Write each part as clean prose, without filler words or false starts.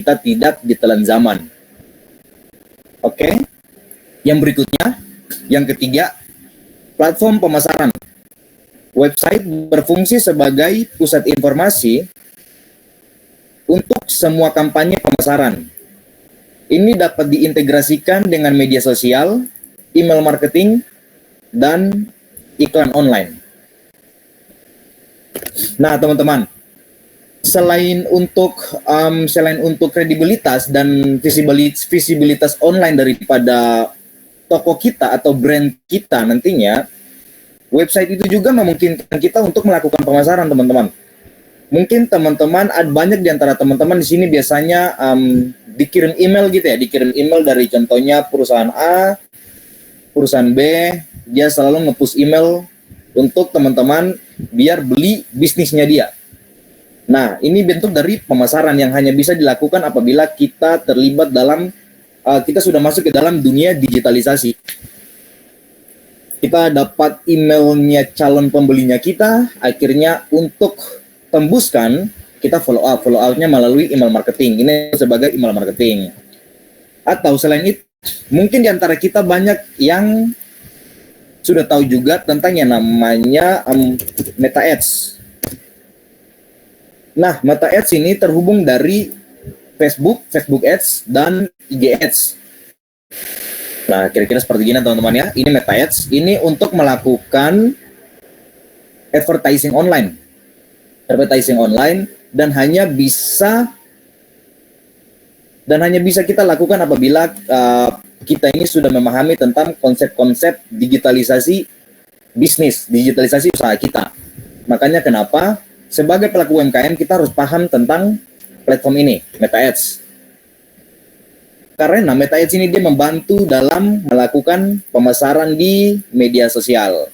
kita tidak ditelan zaman. Oke. Yang berikutnya, yang ketiga, platform pemasaran. Website berfungsi sebagai pusat informasi untuk semua kampanye pemasaran. Ini dapat diintegrasikan dengan media sosial, email marketing, dan iklan online. Nah, teman-teman, selain untuk kredibilitas dan visibilitas online daripada toko kita atau brand kita nantinya, website itu juga memungkinkan kita untuk melakukan pemasaran, teman-teman. Mungkin teman-teman, banyak di antara teman-teman di sini biasanya dikirim email gitu ya, dikirim email dari contohnya perusahaan A, perusahaan B, dia selalu nge-push email untuk teman-teman biar beli bisnisnya dia. Nah, ini bentuk dari pemasaran yang hanya bisa dilakukan apabila kita terlibat dalam, kita sudah masuk ke dalam dunia digitalisasi. Kita dapat emailnya calon pembelinya kita, akhirnya untuk tembuskan, kita follow up-nya melalui email marketing. Ini sebagai email marketing. Atau selain itu, mungkin di antara kita banyak yang sudah tahu juga tentang yang namanya Meta Ads. Nah, Meta Ads ini terhubung dari Facebook Ads, dan IG Ads. Nah, kira-kira seperti ini teman-teman ya. Ini Meta Ads, ini untuk melakukan advertising online, dan hanya bisa kita lakukan apabila kita ini sudah memahami tentang konsep-konsep digitalisasi bisnis, digitalisasi usaha kita. Makanya kenapa sebagai pelaku UMKM kita harus paham tentang platform ini, Meta Ads. Karena Meta Ads ini dia membantu dalam melakukan pemasaran di media sosial.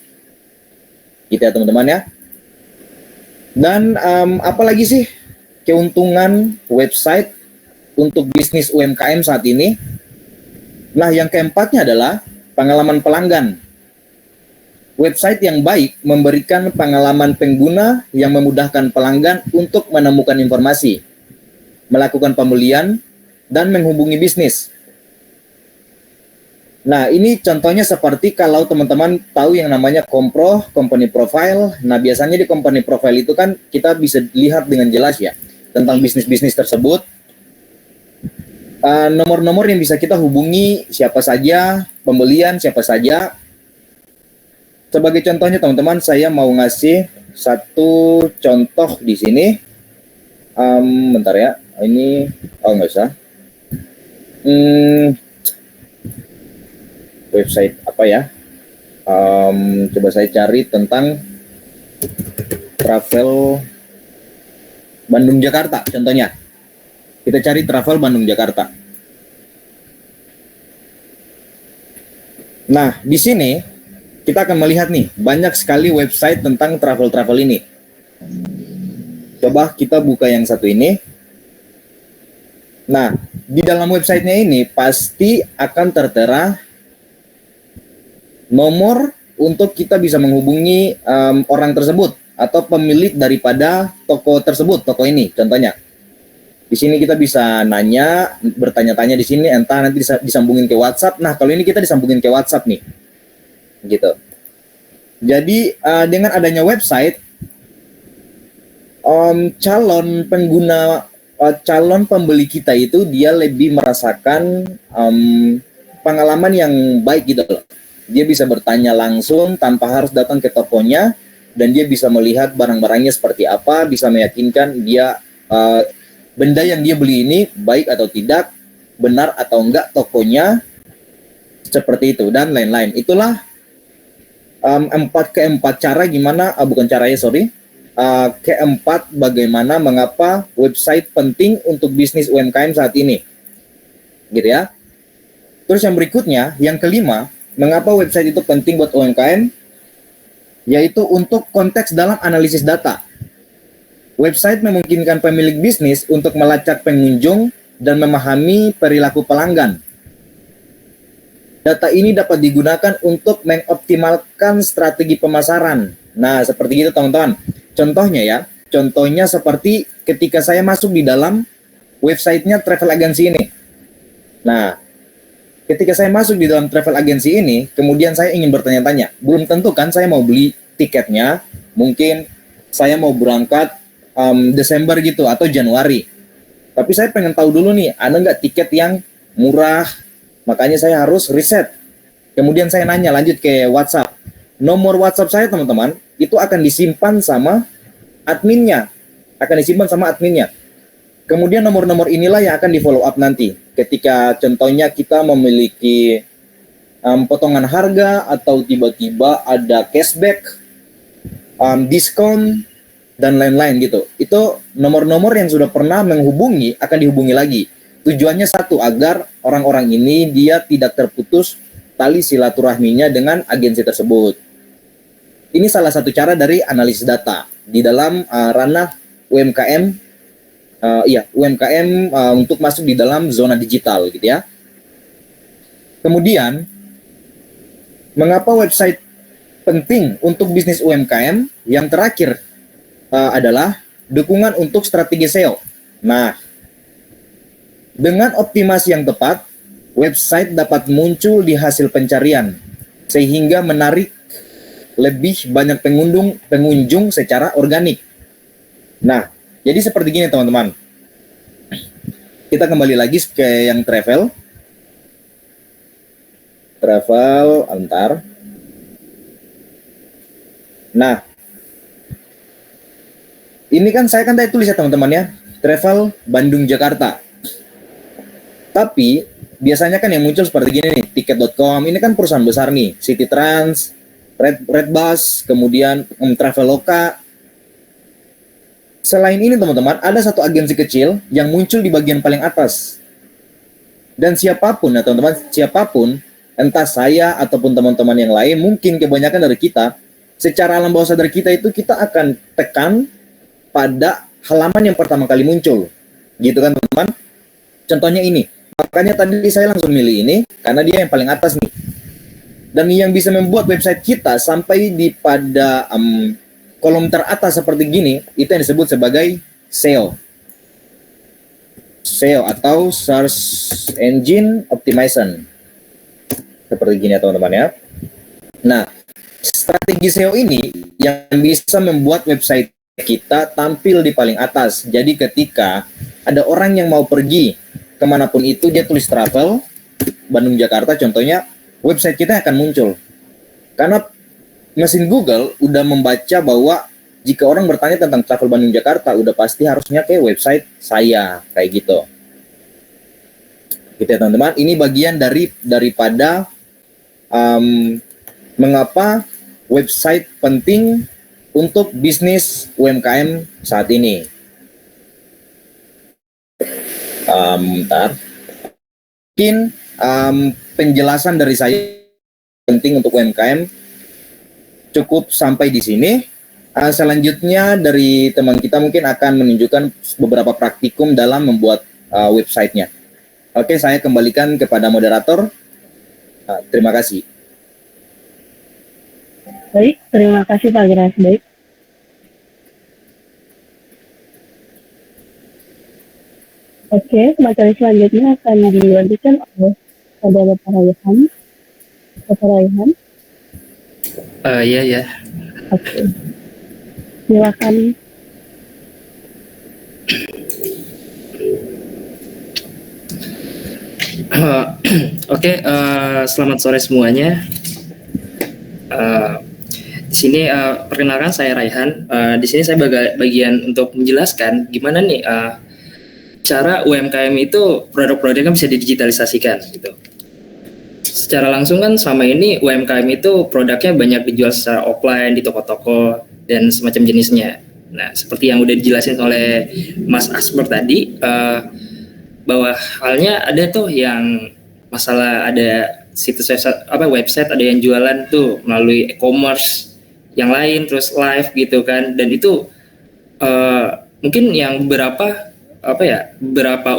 Gitu ya teman-teman ya. Dan apalagi sih keuntungan website untuk bisnis UMKM saat ini? Nah, yang keempatnya adalah pengalaman pelanggan. Website yang baik memberikan pengalaman pengguna yang memudahkan pelanggan untuk menemukan informasi, melakukan pembelian, dan menghubungi bisnis. Nah, ini contohnya seperti kalau teman-teman tahu yang namanya Kompro, company profile. Nah, biasanya di company profile itu kan kita bisa lihat dengan jelas ya tentang bisnis-bisnis tersebut. Nomor-nomor yang bisa kita hubungi siapa saja, pembelian siapa saja. Sebagai contohnya teman-teman, saya mau ngasih satu contoh di sini. Bentar ya, ini nggak usah. Website apa ya? Coba saya cari tentang travel Bandung Jakarta contohnya. Kita cari travel Bandung Jakarta. Nah, di sini kita akan melihat nih banyak sekali website tentang travel ini. Coba kita buka yang satu ini. Nah, di dalam websitenya ini pasti akan tertera nomor untuk kita bisa menghubungi orang tersebut atau pemilik daripada toko tersebut, toko ini contohnya. Di sini kita bisa nanya, bertanya-tanya di sini, entah nanti disambungin ke WhatsApp. Nah, kalau ini kita disambungin ke WhatsApp nih. Gitu. Jadi, dengan adanya website, calon pengguna, calon pembeli kita itu dia lebih merasakan pengalaman yang baik gitu loh. Dia bisa bertanya langsung tanpa harus datang ke tokonya, dan dia bisa melihat barang-barangnya seperti apa, bisa meyakinkan dia benda yang dia beli ini baik atau tidak, benar atau enggak tokonya, seperti itu, dan lain-lain. Itulah keempat cara gimana, keempat bagaimana mengapa website penting untuk bisnis UMKM saat ini. Gitu ya. Terus yang berikutnya, yang kelima, mengapa website itu penting buat UMKM? Yaitu untuk konteks dalam analisis data. Website memungkinkan pemilik bisnis untuk melacak pengunjung dan memahami perilaku pelanggan. Data ini dapat digunakan untuk mengoptimalkan strategi pemasaran. Nah, seperti itu teman-teman. Contohnya seperti ketika saya masuk di dalam websitenya travel agency ini. Nah, ketika saya masuk di dalam travel agency ini, kemudian saya ingin bertanya-tanya. Belum tentu kan saya mau beli tiketnya, mungkin saya mau berangkat Desember gitu atau Januari. Tapi saya pengen tahu dulu nih, ada nggak tiket yang murah? Makanya saya harus riset. Kemudian saya nanya lanjut ke WhatsApp. Nomor WhatsApp saya teman-teman, itu akan disimpan sama adminnya. Kemudian nomor-nomor inilah yang akan di follow up nanti. Ketika contohnya kita memiliki potongan harga atau tiba-tiba ada cashback, diskon, dan lain-lain gitu. Itu nomor-nomor yang sudah pernah menghubungi akan dihubungi lagi. Tujuannya satu, agar orang-orang ini dia tidak terputus tali silaturahminya dengan agensi tersebut. Ini salah satu cara dari analisis data di dalam ranah UMKM. UMKM untuk masuk di dalam zona digital gitu ya. Kemudian, mengapa website penting untuk bisnis UMKM? Yang terakhir adalah dukungan untuk strategi SEO. Nah, dengan optimasi yang tepat, website dapat muncul di hasil pencarian sehingga menarik lebih banyak pengunjung secara organik. Nah, jadi seperti gini teman-teman. Kita kembali lagi ke yang travel. Antar. Nah, ini kan saya kan tadi tulis ya teman-teman ya. Travel Bandung Jakarta. Tapi biasanya kan yang muncul seperti gini nih, tiket.com. Ini kan perusahaan besar nih, City Trans, Redbus, kemudian Traveloka. Selain ini teman-teman, ada satu agensi kecil yang muncul di bagian paling atas. Dan siapapun ya teman-teman, entah saya ataupun teman-teman yang lain, mungkin kebanyakan dari kita, secara alam bawah sadar kita itu kita akan tekan pada halaman yang pertama kali muncul. Gitu kan teman-teman? Contohnya ini. Makanya tadi saya langsung milih ini, karena dia yang paling atas nih. Dan yang bisa membuat website kita sampai di pada kolom teratas seperti gini, itu yang disebut sebagai SEO. SEO atau Search Engine Optimization. Seperti gini ya teman-teman ya. Nah, strategi SEO ini yang bisa membuat website kita tampil di paling atas. Jadi ketika ada orang yang mau pergi kemanapun itu, dia tulis travel Bandung Jakarta contohnya, website kita akan muncul. Karena mesin Google udah membaca bahwa jika orang bertanya tentang travel Bandung Jakarta, udah pasti harusnya ke website saya, kayak gitu. Gitu ya teman-teman. Ini bagian daripada mengapa website penting untuk bisnis UMKM saat ini. Mungkin penjelasan dari saya penting untuk UMKM cukup sampai di sini. Selanjutnya dari teman kita mungkin akan menunjukkan beberapa praktikum dalam membuat websitenya. Oke, saya kembalikan kepada moderator. Terima kasih. Baik, terima kasih Pak Geras. Baik. Oke, materi selanjutnya akan dilanjutkan oleh saudara Bapak Rayhan. Bapak Rayhan. Iya. Oke. Silakan. Oke, selamat sore semuanya. Di sini perkenalkan saya Rayhan. Di sini saya bagian untuk menjelaskan gimana nih cara UMKM itu produk-produknya bisa didigitalisasikan gitu. Secara langsung kan selama ini UMKM itu produknya banyak dijual secara offline di toko-toko dan semacam jenisnya. Nah, seperti yang udah dijelasin oleh Mas Asber tadi, bahwa halnya ada tuh yang masalah ada situs website ada yang jualan tuh melalui e-commerce yang lain terus live gitu kan, dan itu mungkin yang beberapa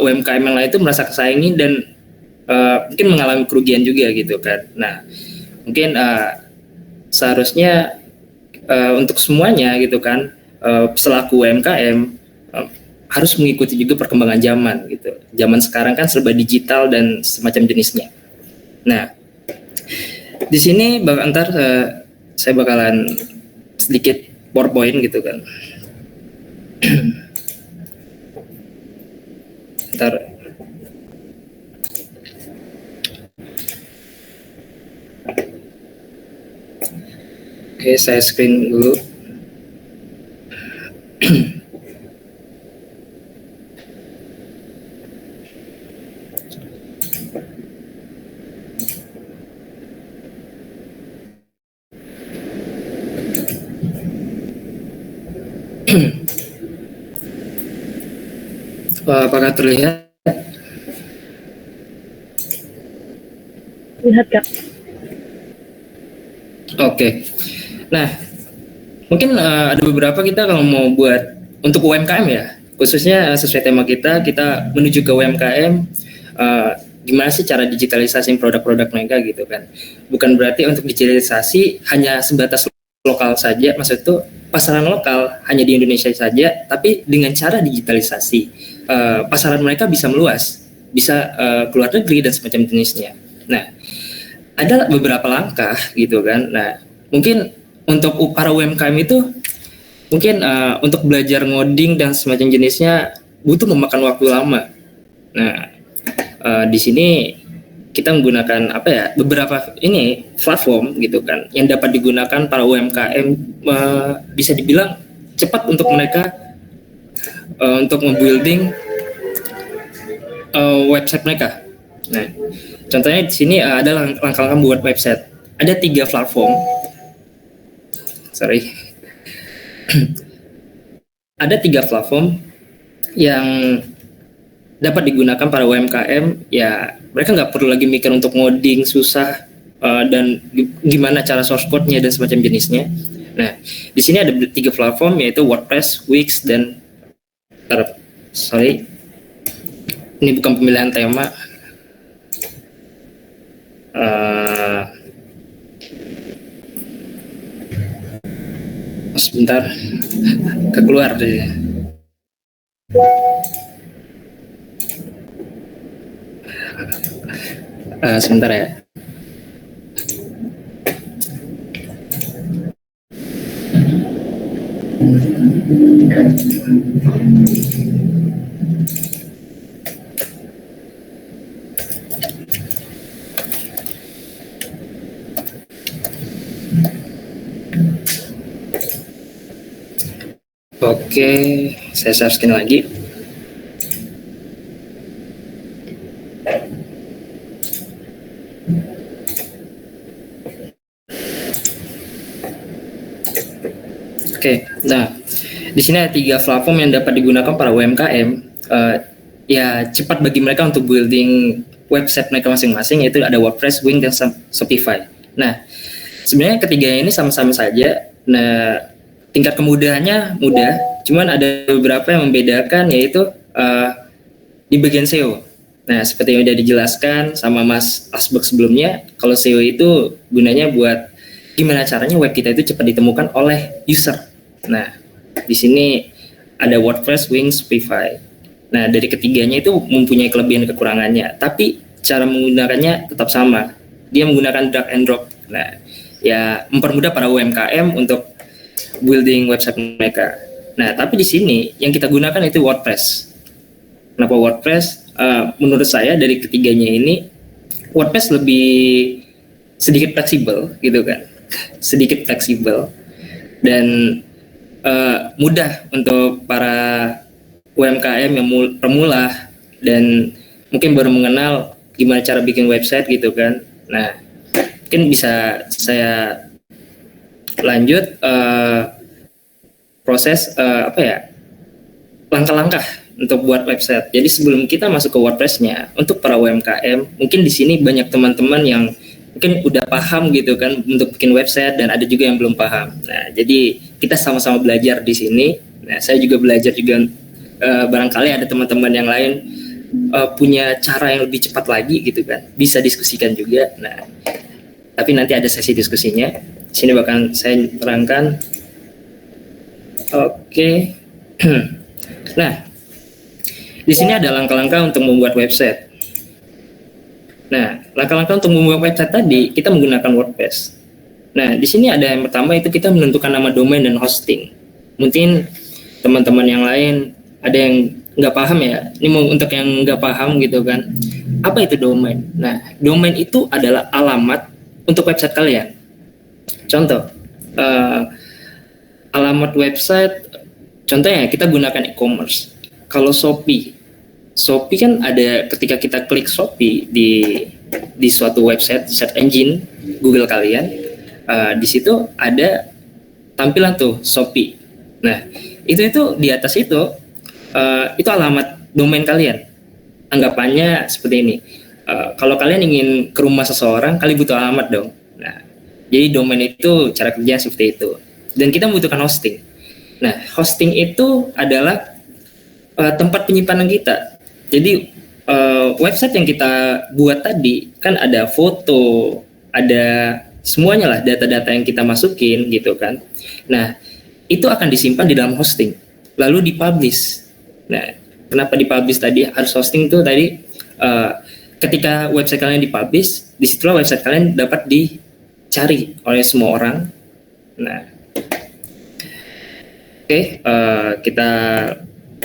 UMKM yang lain itu merasa kesaingi dan mungkin mengalami kerugian juga gitu kan. Nah, mungkin seharusnya untuk semuanya gitu kan, selaku UMKM harus mengikuti juga perkembangan zaman gitu. Zaman sekarang kan serba digital dan semacam jenisnya. Nah, di sini ntar saya bakalan sedikit PowerPoint gitu kan. Ntar. Oke, saya screen dulu. Apakah terlihat? Lihat Kak. Oke. Nah, mungkin ada beberapa kita kalau mau buat untuk UMKM ya, khususnya sesuai tema kita menuju ke UMKM. Gimana sih cara digitalisasi produk-produk mereka gitu kan? Bukan berarti untuk digitalisasi hanya sebatas lokal saja, maksud itu pasaran lokal hanya di Indonesia saja, tapi dengan cara digitalisasi pasaran mereka bisa meluas, bisa keluar negeri dan semacam jenisnya. Nah, ada beberapa langkah gitu kan. Nah, mungkin untuk para UMKM itu mungkin untuk belajar ngoding dan semacam jenisnya butuh memakan waktu lama. Nah, di sini kita menggunakan beberapa ini platform gitu kan yang dapat digunakan para UMKM, bisa dibilang cepat untuk mereka untuk membuilding website mereka. Nah, contohnya di sini ada langkah-langkah buat website. Ada 3 platform. Ada 3 platform yang dapat digunakan para UMKM. Ya, mereka nggak perlu lagi mikir untuk ngoding susah dan gimana cara source code-nya dan semacam jenisnya. Nah, di sini ada 3 platform, yaitu WordPress, Wix, dan ini bukan pemilihan tema. Sebentar, keluar deh. Sebentar ya. Oke, saya share screen lagi. Oke, nah di sini ada 3 platform yang dapat digunakan para UMKM. Ya, cepat bagi mereka untuk building website mereka masing-masing, yaitu ada WordPress, Wix, dan Shopify. Nah, sebenarnya ketiga ini sama-sama saja. Nah, tingkat kemudahannya mudah, cuman ada beberapa yang membedakan, yaitu di bagian SEO. Nah, seperti yang sudah dijelaskan sama Mas Asbek sebelumnya, kalau SEO itu gunanya buat gimana caranya web kita itu cepat ditemukan oleh user. Nah, di sini ada WordPress, Wix, Shopify. Nah, dari ketiganya itu mempunyai kelebihan dan kekurangannya, tapi cara menggunakannya tetap sama. Dia menggunakan drag and drop. Nah, ya mempermudah para UMKM untuk building website mereka. Nah, tapi di sini yang kita gunakan itu WordPress. Kenapa WordPress? Menurut saya dari ketiganya ini WordPress lebih sedikit fleksibel gitu kan, sedikit fleksibel dan mudah untuk para UMKM yang pemula dan mungkin baru mengenal gimana cara bikin website gitu kan. Nah, mungkin bisa saya lanjut proses langkah-langkah untuk buat website. Jadi sebelum kita masuk ke WordPress-nya, untuk para UMKM, mungkin di sini banyak teman-teman yang mungkin udah paham gitu kan untuk bikin website, dan ada juga yang belum paham. Nah, jadi kita sama-sama belajar di sini. Nah, saya juga belajar juga, barangkali ada teman-teman yang lain punya cara yang lebih cepat lagi gitu kan, bisa diskusikan juga. Nah, tapi nanti ada sesi diskusinya. Di sini bahkan saya terangkan. Oke. Nah, Di sini ada langkah-langkah untuk membuat website. Nah, langkah-langkah untuk membuat website tadi kita menggunakan WordPress. Nah, di sini ada yang pertama itu kita menentukan nama domain dan hosting. Mungkin teman-teman yang lain ada yang nggak paham ya. Ini mau untuk yang nggak paham gitu kan. Apa itu domain? Nah, domain itu adalah alamat untuk website kalian. Contoh, alamat website, contohnya kita gunakan e-commerce. Kalau Shopee kan ada ketika kita klik Shopee di suatu website search engine Google kalian, di situ ada tampilan tuh Shopee. Nah, itu di atas itu alamat domain kalian. Anggapannya seperti ini. Kalau kalian ingin ke rumah seseorang, kalian butuh alamat dong. Nah, jadi domain itu cara kerja seperti itu. Dan kita membutuhkan hosting. Nah, hosting itu adalah tempat penyimpanan kita. Jadi website yang kita buat tadi kan ada foto, ada semuanya lah data-data yang kita masukin gitu kan. Nah, itu akan disimpan di dalam hosting, lalu dipublish. Nah, kenapa dipublish tadi harus hosting itu tadi? Ketika website kalian dipublish, disitulah website kalian dapat dicari oleh semua orang. Nah, oke, kita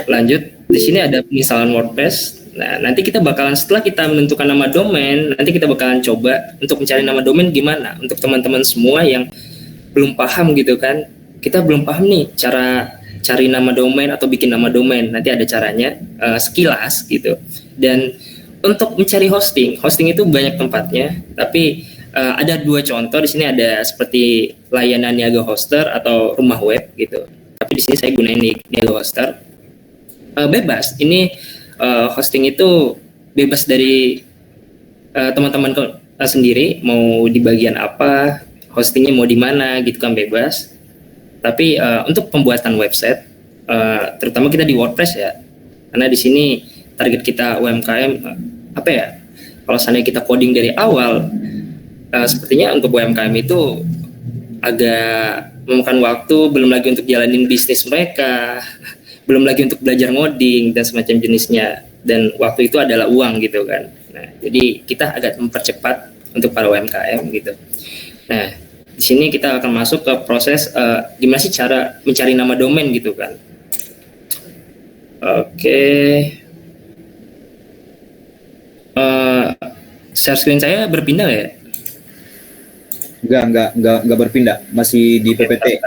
lanjut. Di sini ada penginstalan WordPress. Nah, nanti kita bakalan setelah kita menentukan nama domain, nanti kita bakalan coba untuk mencari nama domain gimana. Untuk teman-teman semua yang belum paham gitu kan, kita belum paham nih cara cari nama domain atau bikin nama domain. Nanti ada caranya sekilas gitu. Dan untuk mencari hosting itu banyak tempatnya. Tapi ada 2 contoh di sini, ada seperti layanan Niaga Hoster atau rumah web gitu. Tapi di sini saya gunain Niaga Hoster. Bebas. Ini hosting itu bebas dari teman-teman sendiri, mau di bagian apa, hostingnya mau di mana gitu kan, bebas. Tapi untuk pembuatan website, terutama kita di WordPress ya, karena di sini target kita UMKM, apa ya? Kalau seandainya kita coding dari awal, sepertinya untuk UMKM itu agak memakan waktu, belum lagi untuk jalanin bisnis mereka, belum lagi untuk belajar ngoding dan semacam jenisnya, dan waktu itu adalah uang gitu kan. Nah, jadi kita agak mempercepat untuk para UMKM gitu. Nah, di sini kita akan masuk ke proses gimana sih cara mencari nama domain gitu kan. Oke. Share screen saya berpindah ya? Enggak berpindah, masih di PPT.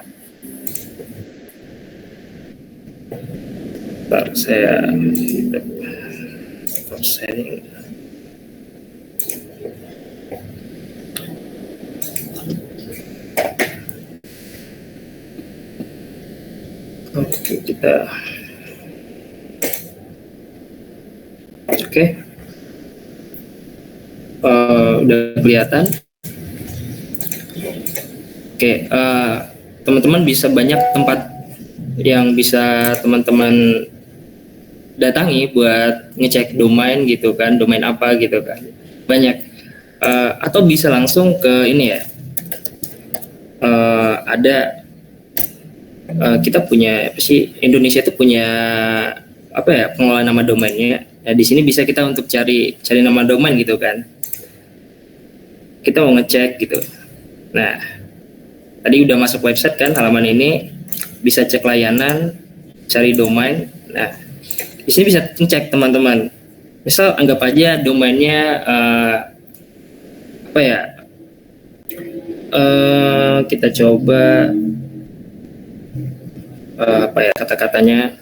Bentar, saya sharing. Oke, kita udah kelihatan. Oke, teman-teman bisa banyak tempat yang bisa teman-teman datangi buat ngecek domain gitu kan, domain apa gitu kan, banyak. Atau bisa langsung ke ini ya, ada kita punya apa sih, Indonesia itu punya apa ya, pengelola nama domainnya. Nah, di sini bisa kita untuk cari nama domain gitu kan, kita mau ngecek gitu. Nah, tadi udah masuk website kan, halaman ini bisa cek layanan, cari domain. Nah, di sini bisa ngecek teman-teman. Misal anggap aja domainnya apa ya? Kita coba apa ya kata-katanya,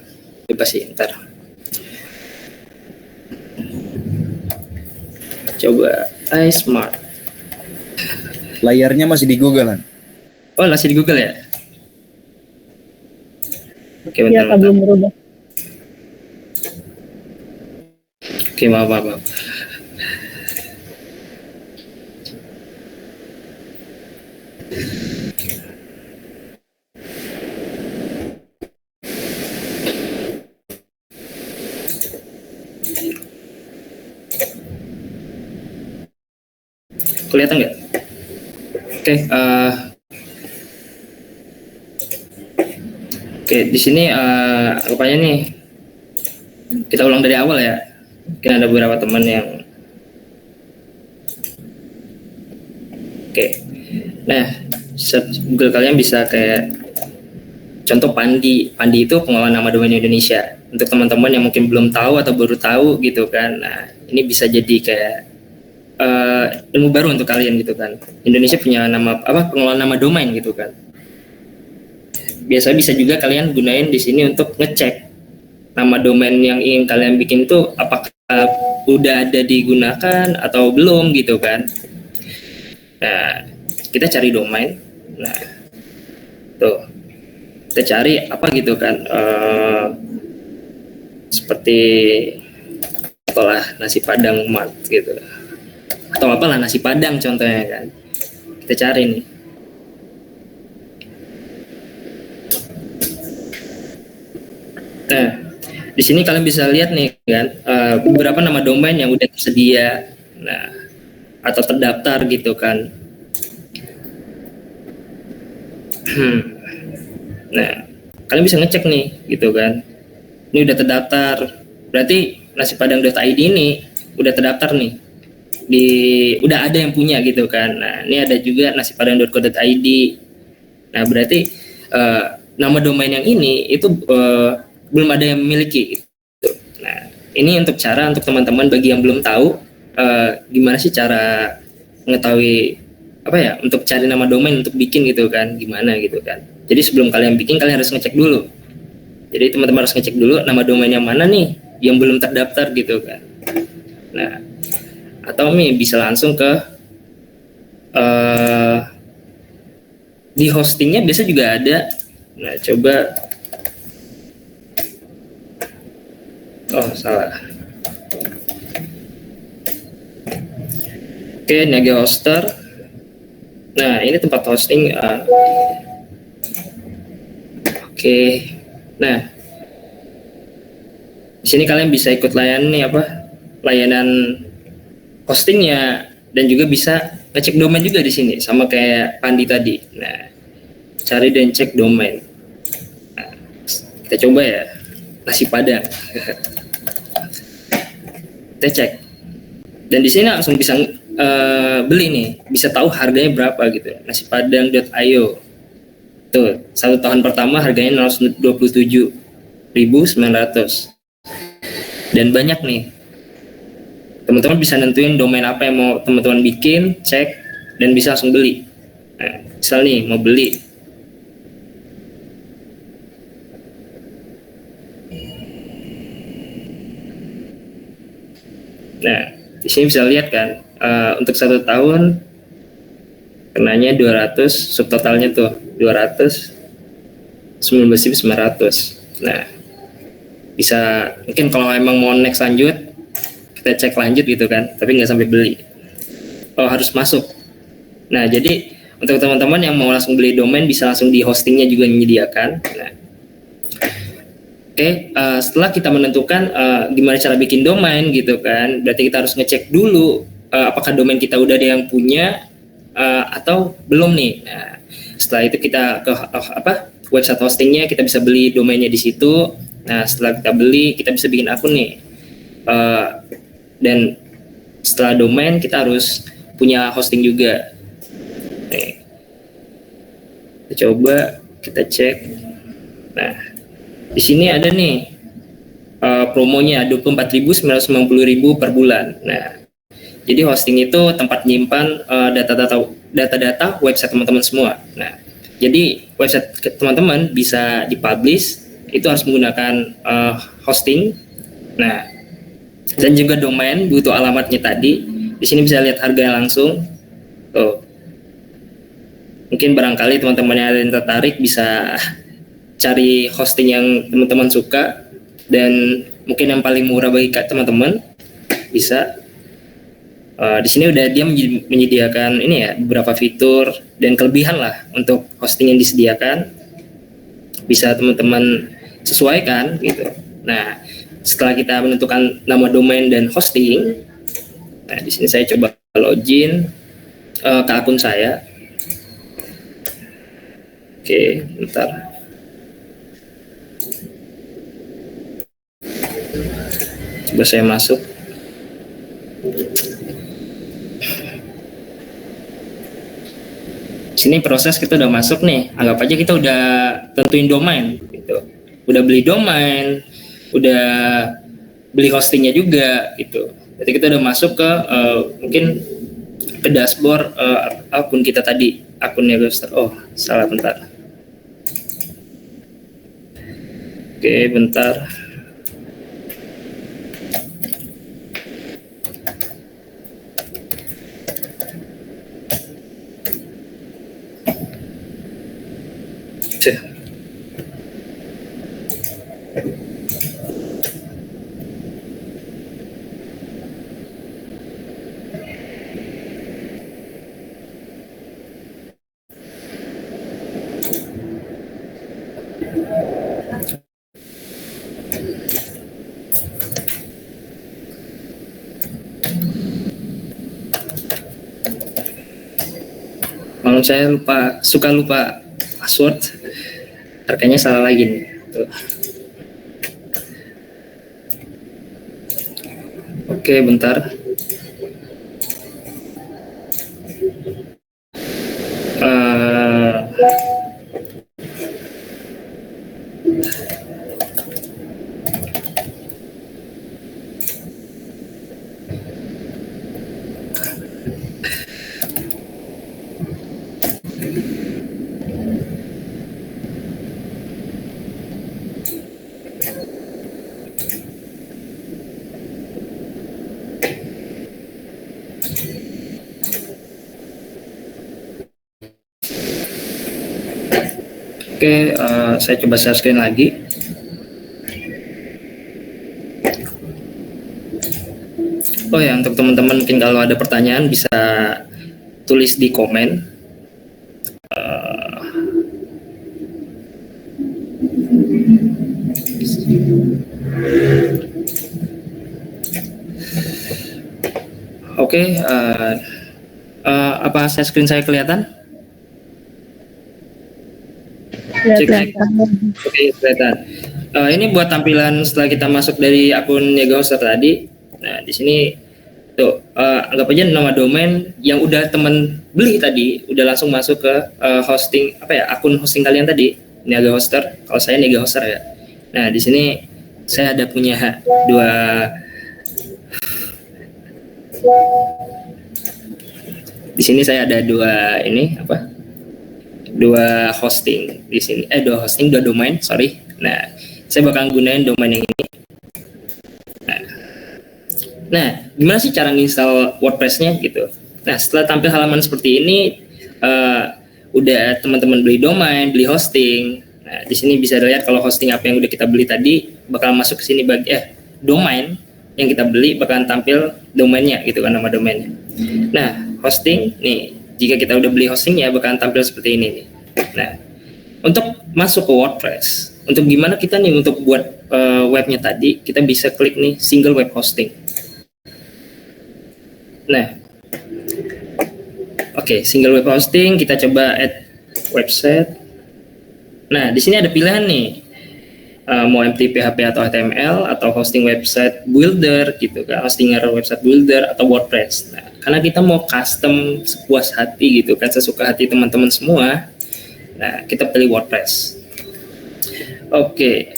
bebas sih, ntar. Coba iSmart. Layarnya masih di Google kan? Oh, masih di Google ya? Oke, Iya, bentar. belum berubah. Oke, maaf. Kelihatan nggak? Oke, di sini rupanya nih kita ulang dari awal ya. Mungkin ada beberapa teman yang oke. Nah, search Google kalian bisa kayak contoh Pandi. Pandi itu pengelola nama domain Indonesia. Untuk teman-teman yang mungkin belum tahu atau baru tahu gitu kan. Nah, ini bisa jadi kayak ilmu baru untuk kalian gitu kan. Indonesia punya nama pengelola nama domain gitu kan. Biasa bisa juga kalian gunain di sini untuk ngecek nama domain yang ingin kalian bikin itu apakah udah ada digunakan atau belum gitu kan. Nah, kita cari domain. Nah, tuh kita cari apa gitu kan, seperti apalah nasi padang mat gitu, atau apalah nasi padang contohnya kan. Kita cari nih. Nah, di sini kalian bisa lihat nih kan, beberapa nama domain yang udah tersedia, nah atau terdaftar gitu kan. Nah, kalian bisa ngecek nih gitu kan. Ini udah terdaftar, berarti nasipadang.id ini udah terdaftar nih. Udah ada yang punya gitu kan. Nah, ini ada juga nasipadang.co.id. Nah, berarti nama domain yang ini itu belum ada yang memiliki gitu. Nah, ini untuk teman-teman bagi yang belum tahu gimana sih cara mengetahui untuk cari nama domain untuk bikin gitu kan, gimana gitu kan. Jadi sebelum kalian bikin, kalian harus ngecek dulu. Jadi teman-teman harus ngecek dulu nama domain yang mana nih yang belum terdaftar gitu kan. Nah, atau bisa langsung ke di hostingnya biasa juga ada. Nah, coba salah. Oke, Niaga Hoster. Nah, ini tempat hosting. Oke. Nah, di sini kalian bisa ikut layanan hostingnya, dan juga bisa ngecek domain juga di sini, sama kayak Pandi tadi. Nah, cari dan cek domain. Nah, kita coba ya, nasi padang. Kita cek, dan di sini langsung bisa beli nih, bisa tahu harganya berapa gitu. Nasipadang.io tuh, 1 tahun pertama harganya 127.900, dan banyak nih. Teman-teman bisa nentuin domain apa yang mau teman-teman bikin, cek, dan bisa langsung beli. Nah, misal nih mau beli di sini bisa lihat kan, untuk 1 tahun kenanya 200, subtotalnya tuh 219.900. Nah, bisa mungkin kalau emang mau next lanjut, kita cek lanjut gitu kan, tapi nggak sampai beli. Harus masuk. Nah, jadi untuk teman-teman yang mau langsung beli domain, bisa langsung di hostingnya juga menyediakan. Nah, setelah kita menentukan gimana cara bikin domain gitu kan, berarti kita harus ngecek dulu apakah domain kita udah ada yang punya atau belum nih. Nah, setelah itu kita ke website hostingnya, kita bisa beli domainnya di situ. Nah, setelah kita beli, kita bisa bikin akun nih. Dan setelah domain, kita harus punya hosting juga. Nih, kita coba, kita cek. Nah, di sini ada nih promonya 24.990.000 per bulan. Nah, jadi hosting itu tempat menyimpan data-data website teman-teman semua. Nah, jadi website teman-teman bisa dipublish, itu harus menggunakan hosting. Nah, dan juga domain, butuh alamatnya tadi. Di sini bisa lihat harganya langsung. Tuh. Mungkin barangkali teman-teman yang ada yang tertarik bisa cari hosting yang teman-teman suka, dan mungkin yang paling murah bagi teman-teman bisa. Di sini udah dia menyediakan ini ya, beberapa fitur dan kelebihan lah untuk hosting yang disediakan, bisa teman-teman sesuaikan gitu. Nah, setelah kita menentukan nama domain dan hosting, nah di sini saya coba login ke akun saya. Oke, bentar. Coba saya masuk. Sini proses kita udah masuk nih. Anggap aja kita udah tentuin domain gitu. Udah beli domain, udah beli hostingnya juga gitu. Jadi kita udah masuk ke mungkin ke dashboard akun kita tadi, akunnya Ghoster. Oh, salah, bentar. Oke, bentar. Cih. Kalau saya suka lupa password, kayaknya salah lagi nih. Tuh. Oke, bentar. Oke, saya coba share screen lagi. Oh ya, untuk teman-teman mungkin kalau ada pertanyaan bisa tulis di komen. Oke, apa share screen saya kelihatan? Kelihatan. Oke, kelihatan. Ini buat tampilan setelah kita masuk dari akun Niaga Hoster tadi. Nah, di sini tuh anggap aja nama domain yang udah teman beli tadi, udah langsung masuk ke hosting akun hosting kalian tadi, Niaga Hoster. Kalau saya Niaga Hoster ya. Nah, di sini saya ada punya dua hosting di sini, dua domain, sorry. Nah, saya bakal gunain domain yang ini. Nah, gimana sih cara nginstal WordPress-nya gitu? Nah, setelah tampil halaman seperti ini, udah teman-teman beli domain, beli hosting. Nah, di sini bisa dilihat kalau hosting apa yang udah kita beli tadi bakal masuk ke sini domain yang kita beli bakalan tampil domainnya gitu kan, nama domainnya. Nah, hosting nih, jika kita udah beli hostingnya bakalan tampil seperti ini nih. Nah, untuk masuk ke WordPress, untuk gimana kita nih untuk buat webnya tadi, kita bisa klik nih single web hosting. Nah, oke, single web hosting, kita coba add website. Nah, di sini ada pilihan nih, mau MT PHP atau HTML atau hosting website builder gitu kan, hostinger website builder atau WordPress. Nah, karena kita mau custom sepuas hati gitu kan, sesuka hati teman-teman semua. Nah, kita pilih WordPress. Oke,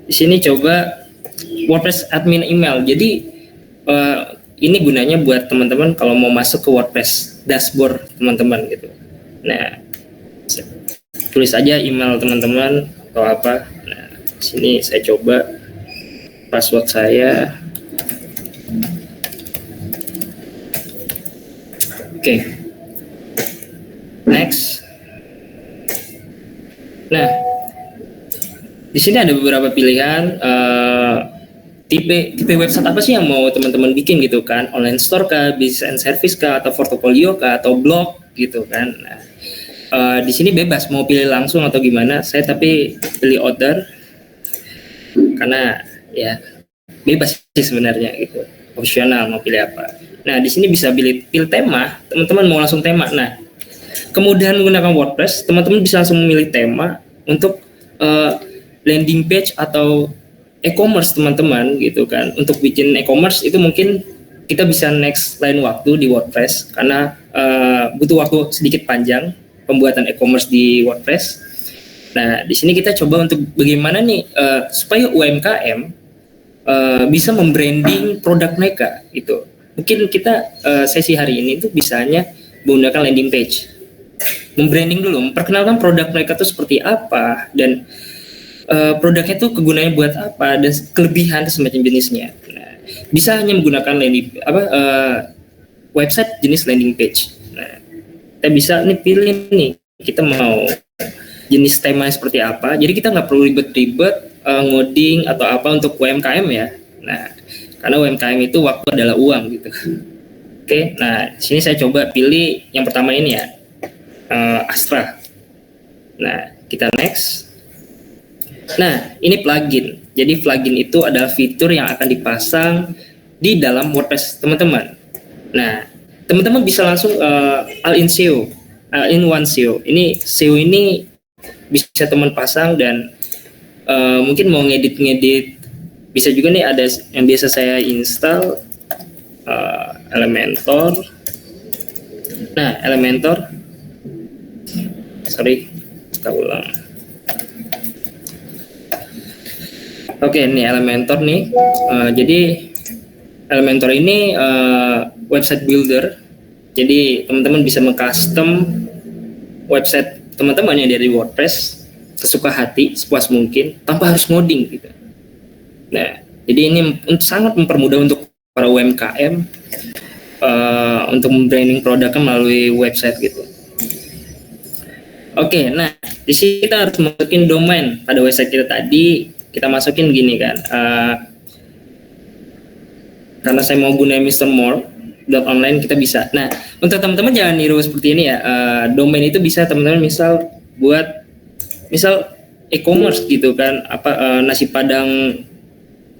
di sini coba WordPress admin email. Jadi ini gunanya buat teman-teman kalau mau masuk ke WordPress dashboard teman-teman gitu. Nah, tulis aja email teman-teman atau apa. Nah, sini saya coba password saya. Oke. Next. Nah, di sini ada beberapa pilihan tipe website apa sih yang mau teman-teman bikin gitu kan? Online store kah, business and service kah, atau portfolio kah, atau blog gitu kan? Nah, di sini bebas mau pilih langsung atau gimana. Saya tapi pilih order karena ya bebas sih sebenarnya gitu, opsional mau pilih apa. Nah, di sini bisa pilih tema, teman-teman mau langsung tema. Nah, kemudian menggunakan WordPress, teman-teman bisa langsung memilih tema untuk landing page atau e-commerce teman-teman gitu kan. Untuk bikin e-commerce itu mungkin kita bisa next lain waktu di WordPress karena butuh waktu sedikit panjang pembuatan e-commerce di WordPress. Nah, di sini kita coba untuk bagaimana nih supaya UMKM bisa membranding produk mereka gitu. Mungkin kita sesi hari ini tuh bisanya menggunakan landing page. Membranding dulu, memperkenalkan produk mereka tuh seperti apa dan produknya tuh kegunaannya buat apa dan kelebihan semacam jenisnya. Nah, bisa hanya menggunakan website jenis landing page. Nah, kita bisa nih pilih nih kita mau jenis tema seperti apa. Jadi kita nggak perlu ribet-ribet ngoding atau apa untuk UMKM ya. Nah, karena UMKM itu waktu adalah uang gitu. Oke, nah sini saya coba pilih yang pertama ini ya, Astra. Nah, kita next. Nah, ini plugin. Jadi plugin itu adalah fitur yang akan dipasang di dalam WordPress teman-teman. Nah, teman-teman bisa langsung all-in SEO, all-in one SEO. Ini SEO ini bisa teman pasang dan mungkin mau ngedit bisa juga nih ada yang biasa saya install Elementor. Nah, Elementor, sorry, kita ulang. Oke, ini Elementor nih. Jadi Elementor ini website builder. Jadi teman-teman bisa mengcustom website teman-teman yang dari WordPress sesuka hati, sepuas mungkin, tanpa harus ngoding gitu. Nah, jadi ini sangat mempermudah untuk para UMKM untuk membranding produknya melalui website gitu. Oke, nah di sini kita harus masukin domain pada website kita tadi. Kita masukin gini kan, karena saya mau gunain Mr. More .online kita bisa. Nah, untuk teman-teman jangan niru seperti ini ya. Domain itu bisa teman-teman misal buat e-commerce gitu kan, nasi padang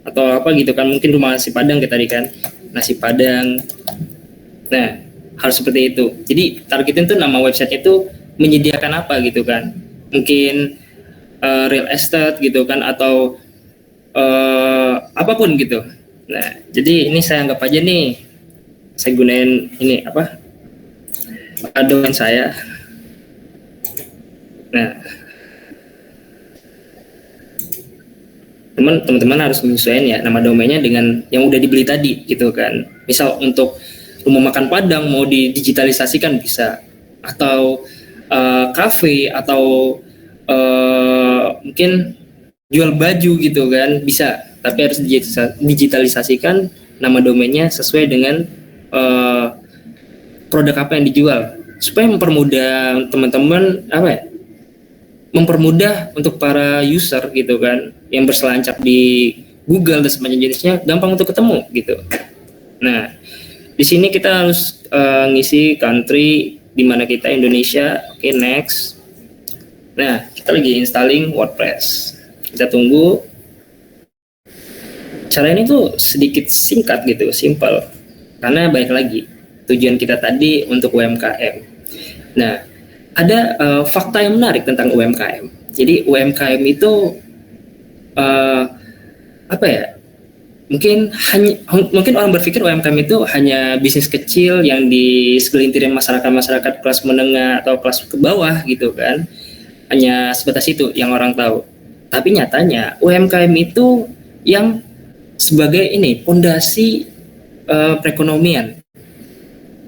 atau apa gitu kan, mungkin rumah nasi padang kayak tadi kan, nasi padang. Nah, harus seperti itu. Jadi targetin tuh nama website itu menyediakan apa gitu kan, mungkin real estate gitu kan, atau apapun gitu. Nah, jadi ini saya anggap aja nih saya gunain ini domain saya. Nah, teman-teman harus menyesuaikan ya nama domainnya dengan yang udah dibeli tadi gitu kan. Misal untuk rumah makan Padang mau didigitalisasikan bisa, atau kafe, atau mungkin jual baju gitu kan bisa, tapi harus digitalisasikan nama domainnya sesuai dengan produk apa yang dijual, supaya mempermudah teman-teman mempermudah untuk para user gitu kan yang berselancar di Google dan semacam jenisnya, gampang untuk ketemu gitu. Nah, di sini kita harus ngisi country di mana kita Indonesia. Oke, next. Nah, kita lagi installing WordPress. Kita tunggu. Cara ini tuh sedikit singkat gitu, simple. Karena baik lagi, tujuan kita tadi untuk UMKM. Nah, ada fakta yang menarik tentang UMKM. Jadi UMKM itu mungkin orang berpikir UMKM itu hanya bisnis kecil yang di segelintir masyarakat kelas menengah atau kelas ke bawah gitu kan. Hanya sebatas itu yang orang tahu. Tapi nyatanya UMKM itu yang sebagai pondasi perekonomian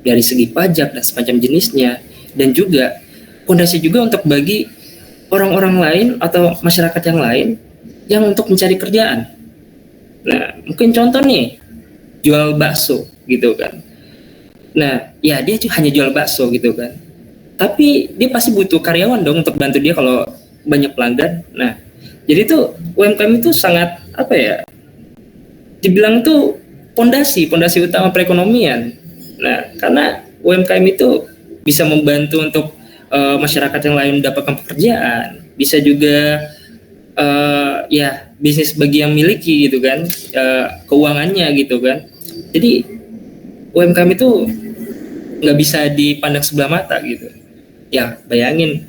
dari segi pajak dan semacam jenisnya, dan juga pondasi juga untuk bagi orang-orang lain atau masyarakat yang lain yang untuk mencari kerjaan. Nah, mungkin contoh nih, jual bakso gitu kan. Nah, ya dia hanya jual bakso gitu kan. Tapi dia pasti butuh karyawan dong untuk bantu dia kalau banyak pelanggan. Nah, jadi tuh UMKM itu sangat dibilang tuh pondasi utama perekonomian. Nah, karena UMKM itu bisa membantu untuk masyarakat yang lain mendapatkan pekerjaan, bisa juga bisnis bagi yang miliki gitu kan, keuangannya gitu kan. Jadi UMKM itu nggak bisa dipandang sebelah mata gitu. Ya, bayangin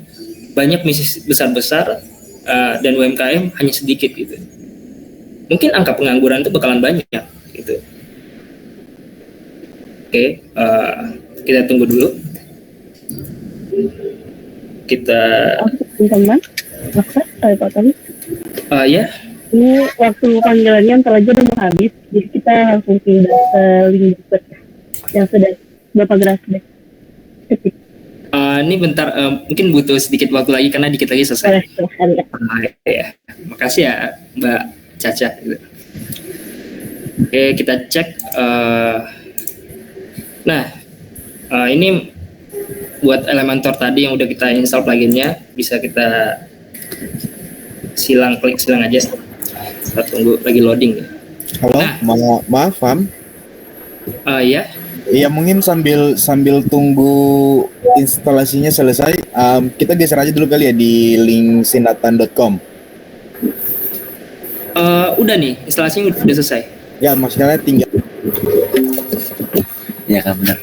banyak bisnis besar-besar dan UMKM hanya sedikit gitu. mungkin angka pengangguran itu bakalan banyak gitu. Oke, kita tunggu dulu. Kita teman-teman. Pak Tony. ya. Ini waktu panggilannya ntar aja udah mau habis, jadi kita langsung pindah ke link berikutnya yang sudah Bapak Geras ketik. Ini bentar, mungkin butuh sedikit waktu lagi karena dikit lagi selesai. Silahkan ya. Ya. Makasih ya Mbak Caca. Oke, kita cek. Ini buat Elementor tadi yang udah kita install pluginnya, bisa kita klik silang aja. Kita tunggu lagi loading ya. Halo, maaf Fam. Ya. Iya, mungkin sambil tunggu instalasinya selesai, kita geser aja dulu kali ya di link sinatan.com. Udah nih, instalasinya udah selesai. Ya, maksudnya tinggal. Ya kan benar.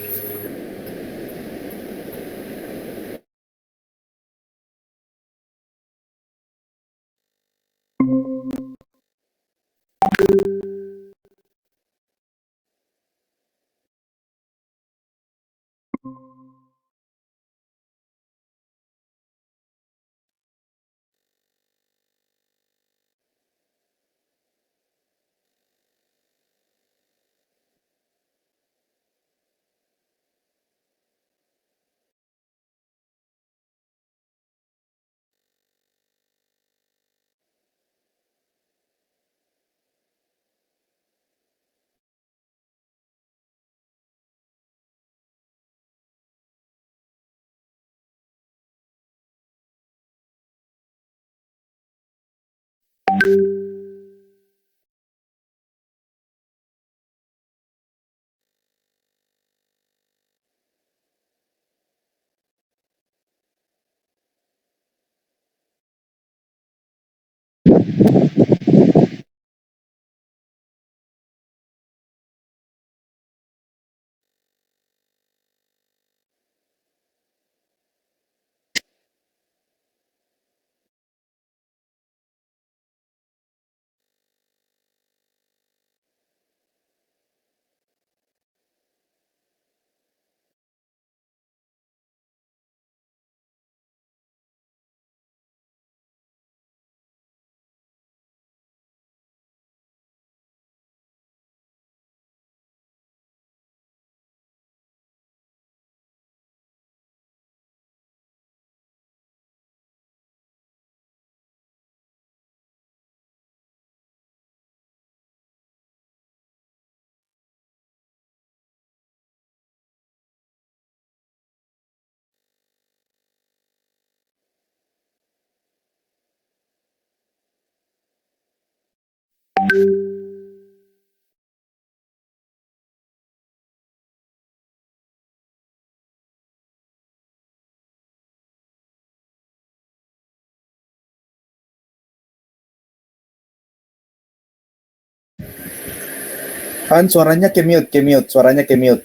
Kan suaranya ke-mute, suaranya ke-mute.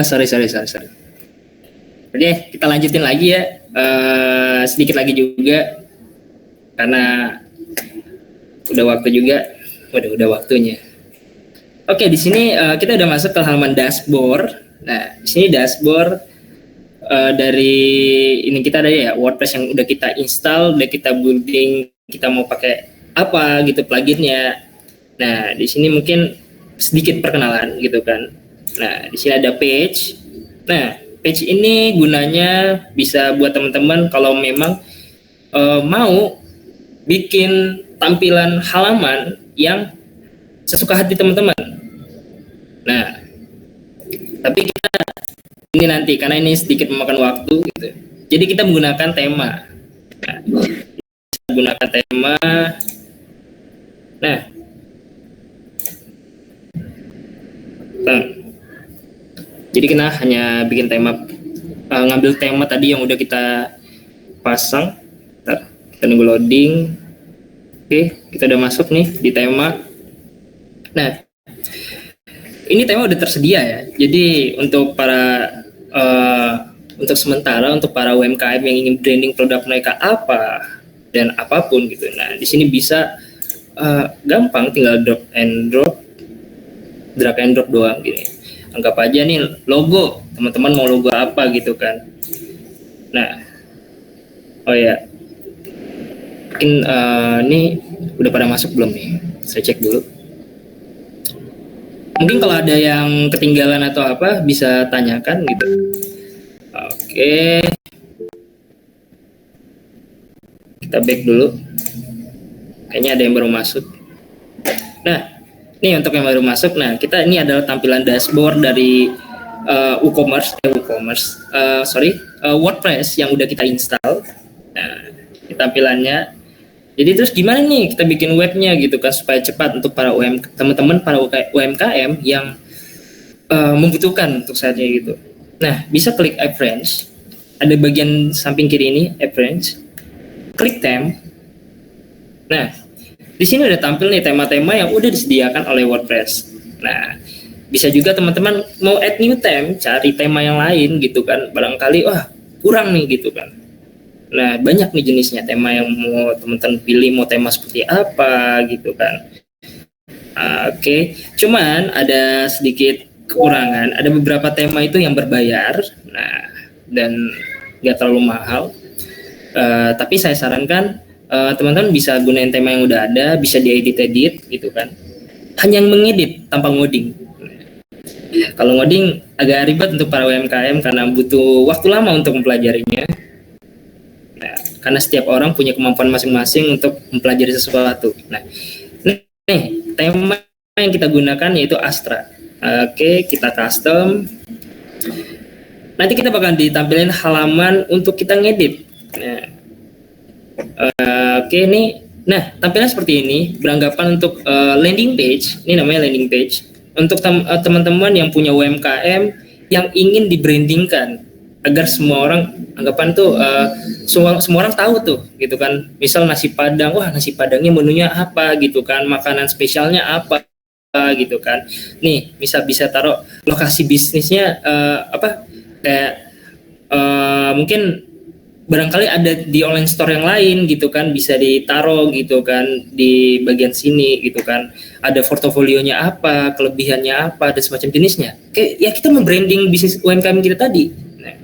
Sorry. Oke, kita lanjutin lagi ya. Sedikit lagi juga karena udah waktu juga. Udah waktunya. Oke, di sini kita udah masuk ke halaman dashboard. Nah, di sini dashboard dari ini kita ada ya WordPress yang udah kita install, udah kita building, kita mau pakai apa gitu pluginnya. Nah, di sini mungkin sedikit perkenalan gitu kan. Nah, di sini ada page. Nah, page ini gunanya bisa buat teman-teman kalau memang mau bikin tampilan halaman yang sesuka hati teman-teman. Nah, tapi kita ini nanti karena ini sedikit memakan waktu gitu. Jadi kita menggunakan tema. Nah, kita gunakan tema. Nah, jadi kita hanya bikin tema, ngambil tema tadi yang udah kita pasang. Bentar, kita nunggu loading. Oke, kita udah masuk nih di tema. Nah, ini tema udah tersedia ya. Jadi untuk untuk sementara untuk para UMKM yang ingin branding produk mereka apa dan apapun gitu. Nah, di sini bisa gampang, tinggal drag and drop doang gini. Anggap aja nih logo, teman-teman mau logo apa gitu kan. Nah, oh ya, mungkin ini udah pada masuk belum nih? Saya cek dulu. Mungkin kalau ada yang ketinggalan atau apa bisa tanyakan gitu. Oke, kita back dulu. Kayaknya ada yang baru masuk. Nah, ini untuk yang baru masuk. Nah, ini adalah tampilan dashboard dari WordPress yang udah kita install. Nah, ini tampilannya. Jadi terus gimana nih kita bikin webnya gitu kan supaya cepat untuk para teman-teman para UMKM yang membutuhkan untuk saatnya gitu. Nah, bisa klik App Friends. Ada bagian samping kiri ini App Friends. Klik theme. Nah, di sini udah tampil nih tema-tema yang udah disediakan oleh WordPress. Nah, bisa juga teman-teman mau add new theme, cari tema yang lain gitu kan. Barangkali wah kurang nih gitu kan. Nah, banyak nih jenisnya tema yang mau teman-teman pilih, mau tema seperti apa gitu kan. Oke. Cuman ada sedikit kekurangan. Ada beberapa tema itu yang berbayar. Nah, dan nggak terlalu mahal. Tapi saya sarankan teman-teman bisa gunain tema yang udah ada, bisa diedit gitu kan. Hanya mengedit tanpa ngoding. Kalau ngoding agak ribet untuk para UMKM karena butuh waktu lama untuk mempelajarinya. Nah, karena setiap orang punya kemampuan masing-masing untuk mempelajari sesuatu. Nah, nih tema yang kita gunakan yaitu Astra. Oke, kita custom. Nanti kita bakal ditampilkan halaman untuk kita ngedit. Nah, oke, ini. Nah, tampilan seperti ini beranggapan untuk landing page. Ini namanya landing page untuk teman-teman yang punya UMKM yang ingin dibrandingkan agar semua orang anggapan tuh semua orang tahu tuh gitu kan. Misal nasi Padang, wah nasi Padangnya menunya apa gitu kan, makanan spesialnya apa gitu kan. Nih, bisa taruh lokasi bisnisnya kayak mungkin barangkali ada di online store yang lain gitu kan, bisa ditaruh gitu kan di bagian sini gitu kan. Ada portofolionya apa, kelebihannya apa, dan semacam jenisnya. Kayak ya kita membranding bisnis UMKM kita tadi. Nah,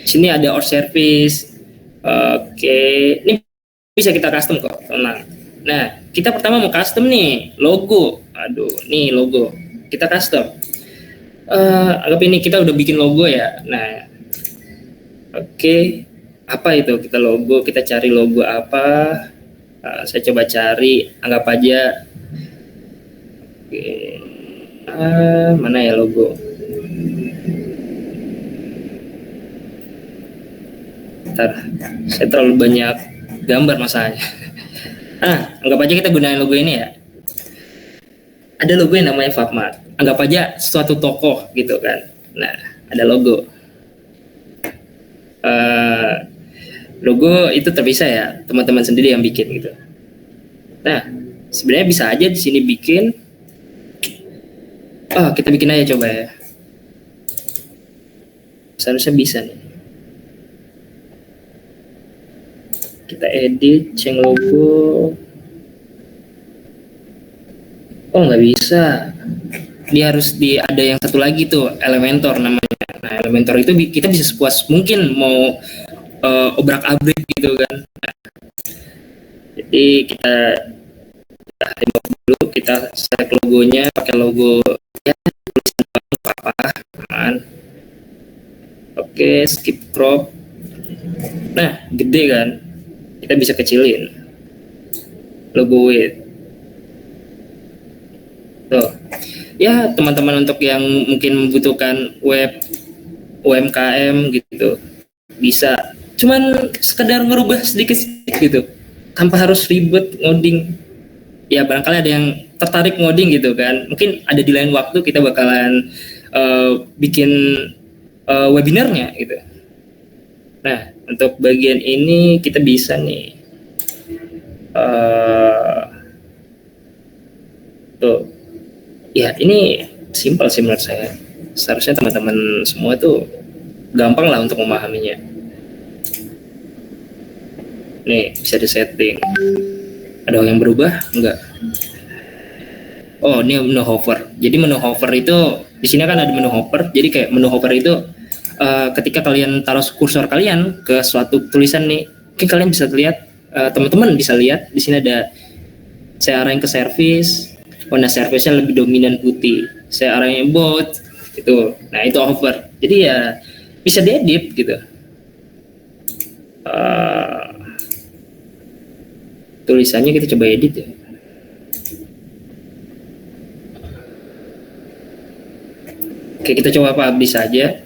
sini ada our service. Oke, ini bisa kita custom kok, tenang. Nah, kita pertama mau custom nih logo. Aduh, nih logo. Kita custom. Anggap ini kita udah bikin logo ya. Nah, oke. Apa itu kita logo, kita cari logo apa. Saya coba cari, anggap aja mana ya logo. Bentar, saya terlalu banyak gambar masalahnya. Anggap aja kita gunain logo ini ya. Ada logo yang namanya Fapmart. Anggap aja suatu toko gitu kan. Nah, ada logo. Logo itu terpisah ya, teman-teman sendiri yang bikin gitu. Nah, sebenarnya bisa aja di sini bikin. Kita bikin aja coba ya. Seharusnya bisa nih. Kita edit, change logo. Nggak bisa. Dia harus ada yang satu lagi tuh, Elementor namanya. Nah, Elementor itu kita bisa sepuas mungkin mau obrak-abrik gitu kan. Nah, jadi kita remove dulu, kita select logonya pakai logo ya tulisan apa aman. Oke, skip crop. Nah, gede kan, kita bisa kecilin logo width tuh ya. Teman-teman untuk yang mungkin membutuhkan web UMKM gitu bisa cuman sekedar ngerubah sedikit gitu tanpa harus ribet ngoding ya. Barangkali ada yang tertarik ngoding gitu kan, mungkin ada di lain waktu kita bakalan bikin webinarnya gitu. Nah, untuk bagian ini kita bisa nih tuh ya, ini simpel sih menurut saya. Seharusnya teman-teman semua tuh gampang lah untuk memahaminya. Nih, bisa disetting. Ada yang berubah? Enggak. Oh, ini menu hover. Jadi menu hover itu di sini kan ada menu hover. Jadi kayak menu hover itu ketika kalian taruh kursor kalian ke suatu tulisan nih, mungkin kalian bisa lihat, teman-teman bisa lihat di sini ada saya arahin ke service, warna service-nya lebih dominan putih. Saya arahin bot itu. Nah, itu hover. Jadi ya bisa diedit gitu. Tulisannya kita coba edit ya. Oke, kita coba publish saja.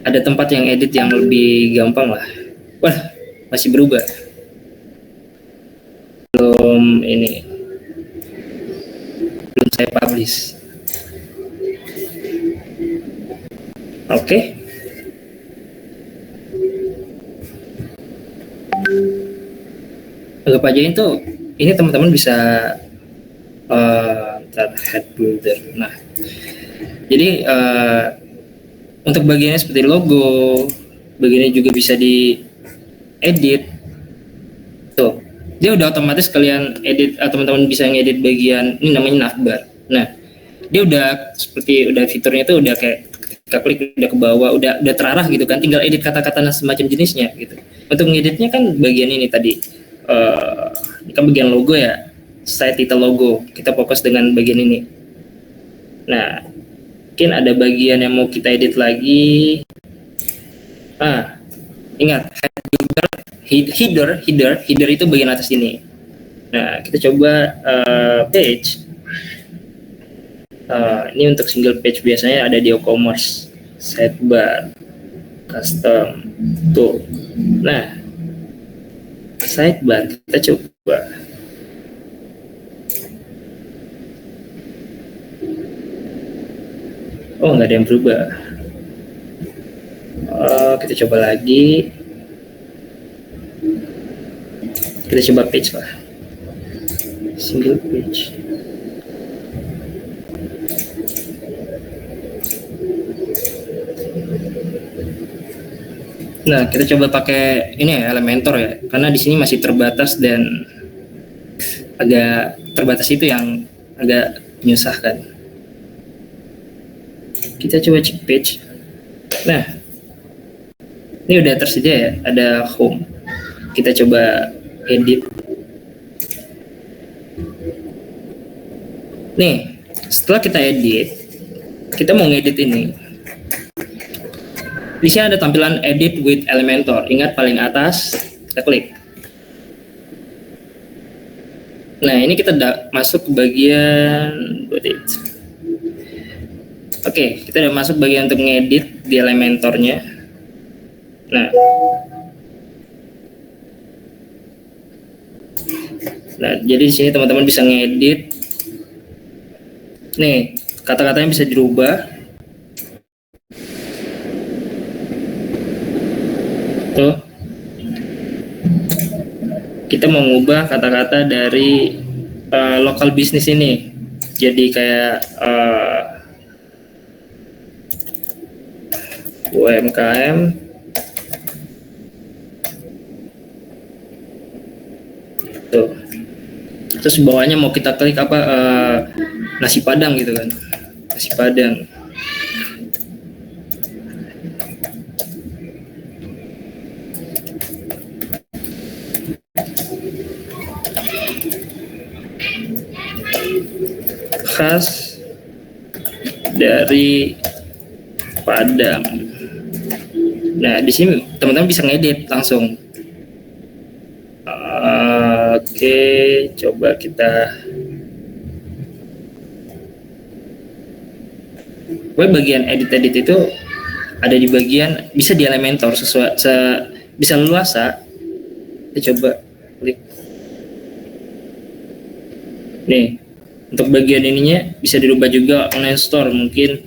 Ada tempat yang edit yang lebih gampang lah. Wah, masih berubah. Belum saya publish. Oke. Anggap aja itu, ini teman-teman bisa head builder. Nah, jadi untuk bagiannya seperti logo, bagiannya juga bisa diedit. Tuh, dia udah otomatis kalian edit, teman-teman bisa ngedit bagian ini namanya navbar. Nah, dia udah seperti udah fiturnya itu udah kayak kita klik udah ke bawah, udah terarah gitu kan. Tinggal edit kata-kata dan semacam jenisnya gitu. Untuk ngeditnya kan bagian ini tadi, ini kan bagian logo ya, site title logo. Kita fokus dengan bagian ini. Nah, mungkin ada bagian yang mau kita edit lagi. Ingat header itu bagian atas ini. Nah, kita coba page. Ini untuk single page biasanya ada di e-commerce, sidebar, custom, tuh. Nah, sidebar kita coba. Oh, nggak ada yang berubah. Kita coba lagi. Kita coba page lah. Single page. Nah, kita coba pakai ini ya, Elementor ya, karena di sini masih terbatas dan agak terbatas itu yang agak menyusahkan. Kita coba cek page. Nah, ini udah tersedia ya, ada home. Kita coba edit. Nih, setelah kita edit, kita mau ngedit ini. Di sini ada tampilan edit with Elementor. Ingat paling atas, kita klik. Nah, ini kita masuk ke bagian edit. Oke, kita udah masuk bagian untuk ngedit di Elementornya. Nah, jadi di sini teman-teman bisa ngedit. Nih, kata-katanya bisa dirubah. Tuh, kita mau mengubah kata-kata dari lokal bisnis ini jadi kayak UMKM. Tuh, terus bawahnya mau kita klik apa, nasi padang gitu kan, nasi padang. Khas dari Padang. Nah, di sini teman-teman bisa ngedit langsung. Oke, coba kita. Bagian edit itu ada di bagian bisa di Elementor sesuai bisa leluasa. Kita coba klik. Nih, untuk bagian ininya bisa dirubah juga online store mungkin.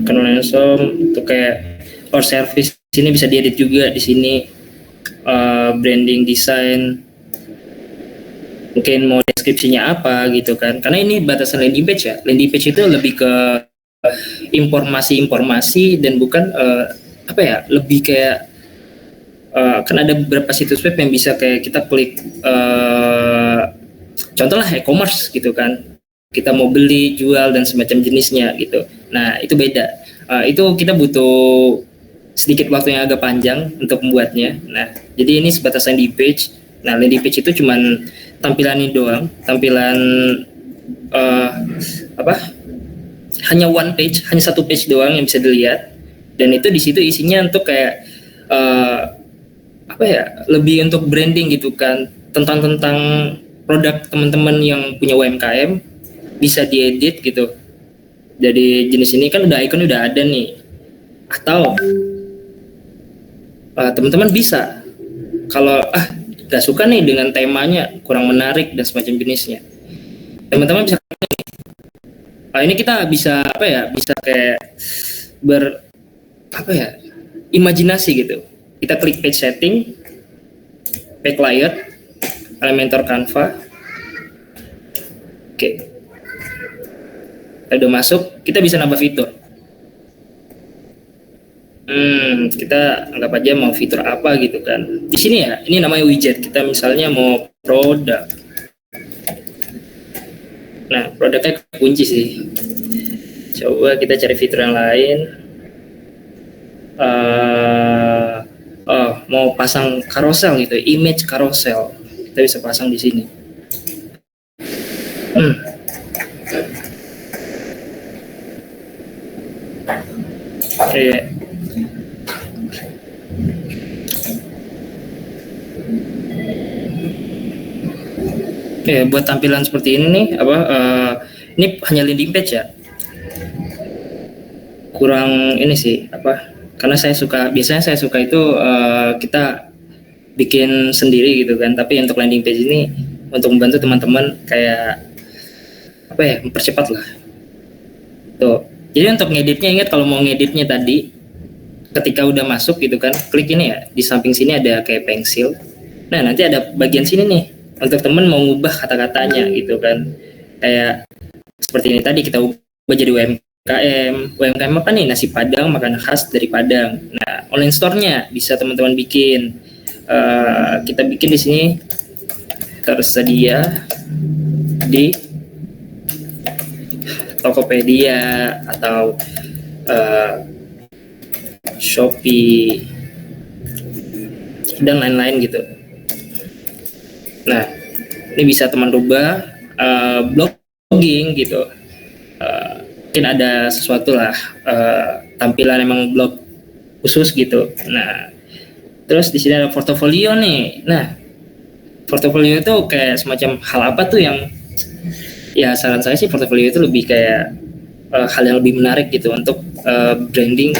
Kan online store untuk kayak or service sini bisa diedit juga di sini. Branding design, mungkin mau deskripsinya apa gitu kan, karena ini batasan landing page ya. Landing page itu lebih ke informasi-informasi dan bukan apa ya, lebih kayak kan ada beberapa situs web yang bisa kayak kita klik contohlah e-commerce gitu kan, kita mau beli, jual dan semacam jenisnya gitu. Nah itu beda. Itu kita butuh sedikit waktu yang agak panjang untuk membuatnya. Nah jadi ini sebatas landing page. Nah landing page itu cuman tampilan ini doang, tampilan apa? Hanya one page, hanya satu page doang yang bisa dilihat. Dan itu di situ isinya untuk kayak apa ya, lebih untuk branding gitu kan, tentang produk teman-teman yang punya UMKM, bisa diedit gitu. Jadi jenis ini kan udah icon udah ada nih, atau teman-teman bisa kalau gak suka nih dengan temanya, kurang menarik dan semacam jenisnya, teman-teman bisa ini kita bisa apa ya, bisa kayak imajinasi gitu. Kita klik page setting, page layout, Elementor Canva. Oke. Kita udah masuk, kita bisa nambah fitur. Kita anggap aja mau fitur apa gitu kan. Di sini ya, ini namanya widget. Kita misalnya mau produk. Nah, produknya kunci sih. Coba kita cari fitur yang lain. Mau pasang carousel gitu, image carousel, kita bisa pasang di sini. Buat tampilan seperti ini nih, ini hanya landing page ya. Kurang ini sih karena biasanya saya suka itu kita bikin sendiri gitu kan, tapi untuk landing page ini untuk membantu teman-teman kayak mempercepat lah tuh. Jadi untuk ngeditnya, ingat kalau mau ngeditnya tadi ketika udah masuk gitu kan, klik ini ya, di samping sini ada kayak pensil. Nah nanti ada bagian sini nih untuk teman mau ngubah kata-katanya gitu kan, kayak seperti ini tadi kita ubah jadi UMKM apa nih, nasi Padang, makanan khas dari Padang. Nah, online store-nya bisa teman-teman bikin. Kita bikin di sini tersedia di Tokopedia atau Shopee dan lain-lain gitu. Nah, ini bisa teman rubah blogging gitu. Mungkin ada sesuatu lah tampilan emang blog khusus gitu. Nah, terus di sini ada portofolio nih. Nah, portofolio itu kayak semacam hal apa tuh yang ya saran saya sih portofolio itu lebih kayak hal yang lebih menarik gitu untuk branding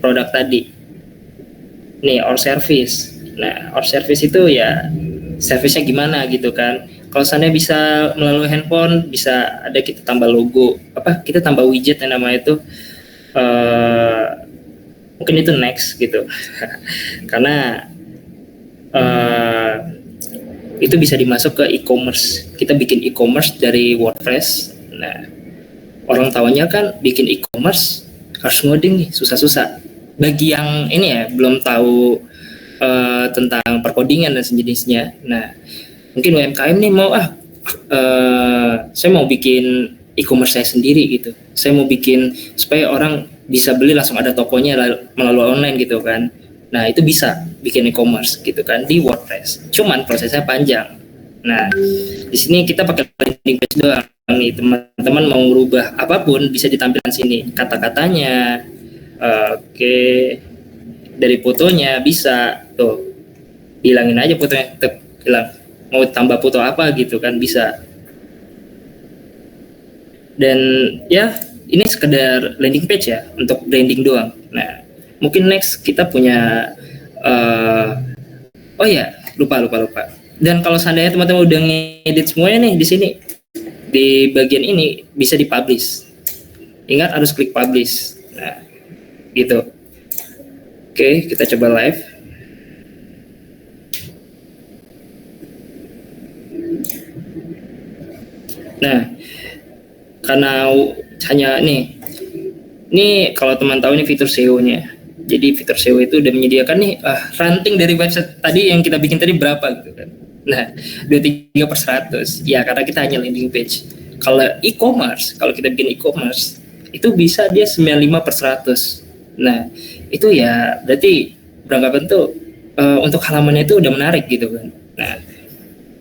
produk tadi. Nih, our service. Nah, our service itu ya service-nya gimana gitu kan. Kalau seandainya bisa melalui handphone, bisa ada kita tambah logo, kita tambah widget yang namanya itu mungkin itu next gitu. Karena itu bisa dimasuk ke e-commerce. Kita bikin e-commerce dari WordPress. Nah, orang tahunya kan bikin e-commerce harus ngoding nih, susah-susah. Bagi yang ini ya belum tahu tentang perkodingan dan sejenisnya. Nah, mungkin UMKM nih mau saya mau bikin e-commerce saya sendiri gitu. Saya mau bikin supaya orang bisa beli langsung ada tokonya melalui online gitu kan. Nah, itu bisa bikin e-commerce gitu kan di WordPress. Cuman prosesnya panjang. Nah, di sini kita pakai landing page doang nih. Teman-teman mau merubah apapun bisa ditampilkan sini. Kata-katanya, dari fotonya bisa tuh. Hilangin aja fotonya, hilang. Mau tambah foto apa gitu kan bisa. Dan ya ini sekedar landing page ya untuk branding doang. Nah, mungkin next kita punya lupa. Dan kalau seandainya teman-teman udah ngedit semuanya nih di sini, di bagian ini bisa dipublish. Ingat harus klik publish. Nah, gitu. Oke, kita coba live. Nah, karena hanya nih Ini kalau teman tahu ini fitur SEO-nya. Jadi fitur SEO itu udah menyediakan nih ranting dari website tadi yang kita bikin tadi berapa gitu kan. Nah, 23/100. Ya karena kita hanya landing page. Kalau e-commerce, kalau kita bikin e-commerce itu bisa dia 95/100. Nah, itu ya berarti beranggapan tuh untuk halamannya itu udah menarik gitu kan. Nah,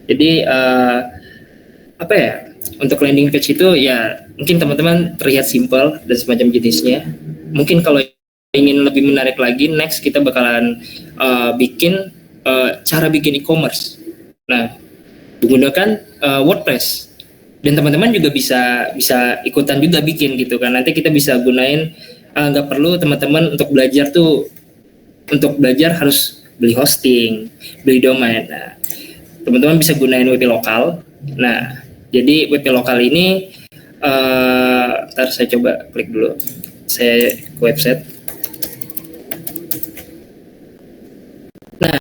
jadi apa ya? Untuk landing page itu ya mungkin teman-teman terlihat simple dan semacam jenisnya. Mungkin kalau ingin lebih menarik lagi, next kita bakalan bikin cara bikin e-commerce. Nah, menggunakan WordPress. Dan teman-teman juga bisa ikutan juga bikin gitu kan. Nanti kita bisa gunain, nggak perlu teman-teman untuk belajar harus beli hosting, beli domain. Nah, teman-teman bisa gunain WP lokal. Nah, jadi WP lokal ini ntar saya coba klik dulu. Saya ke website. Nah,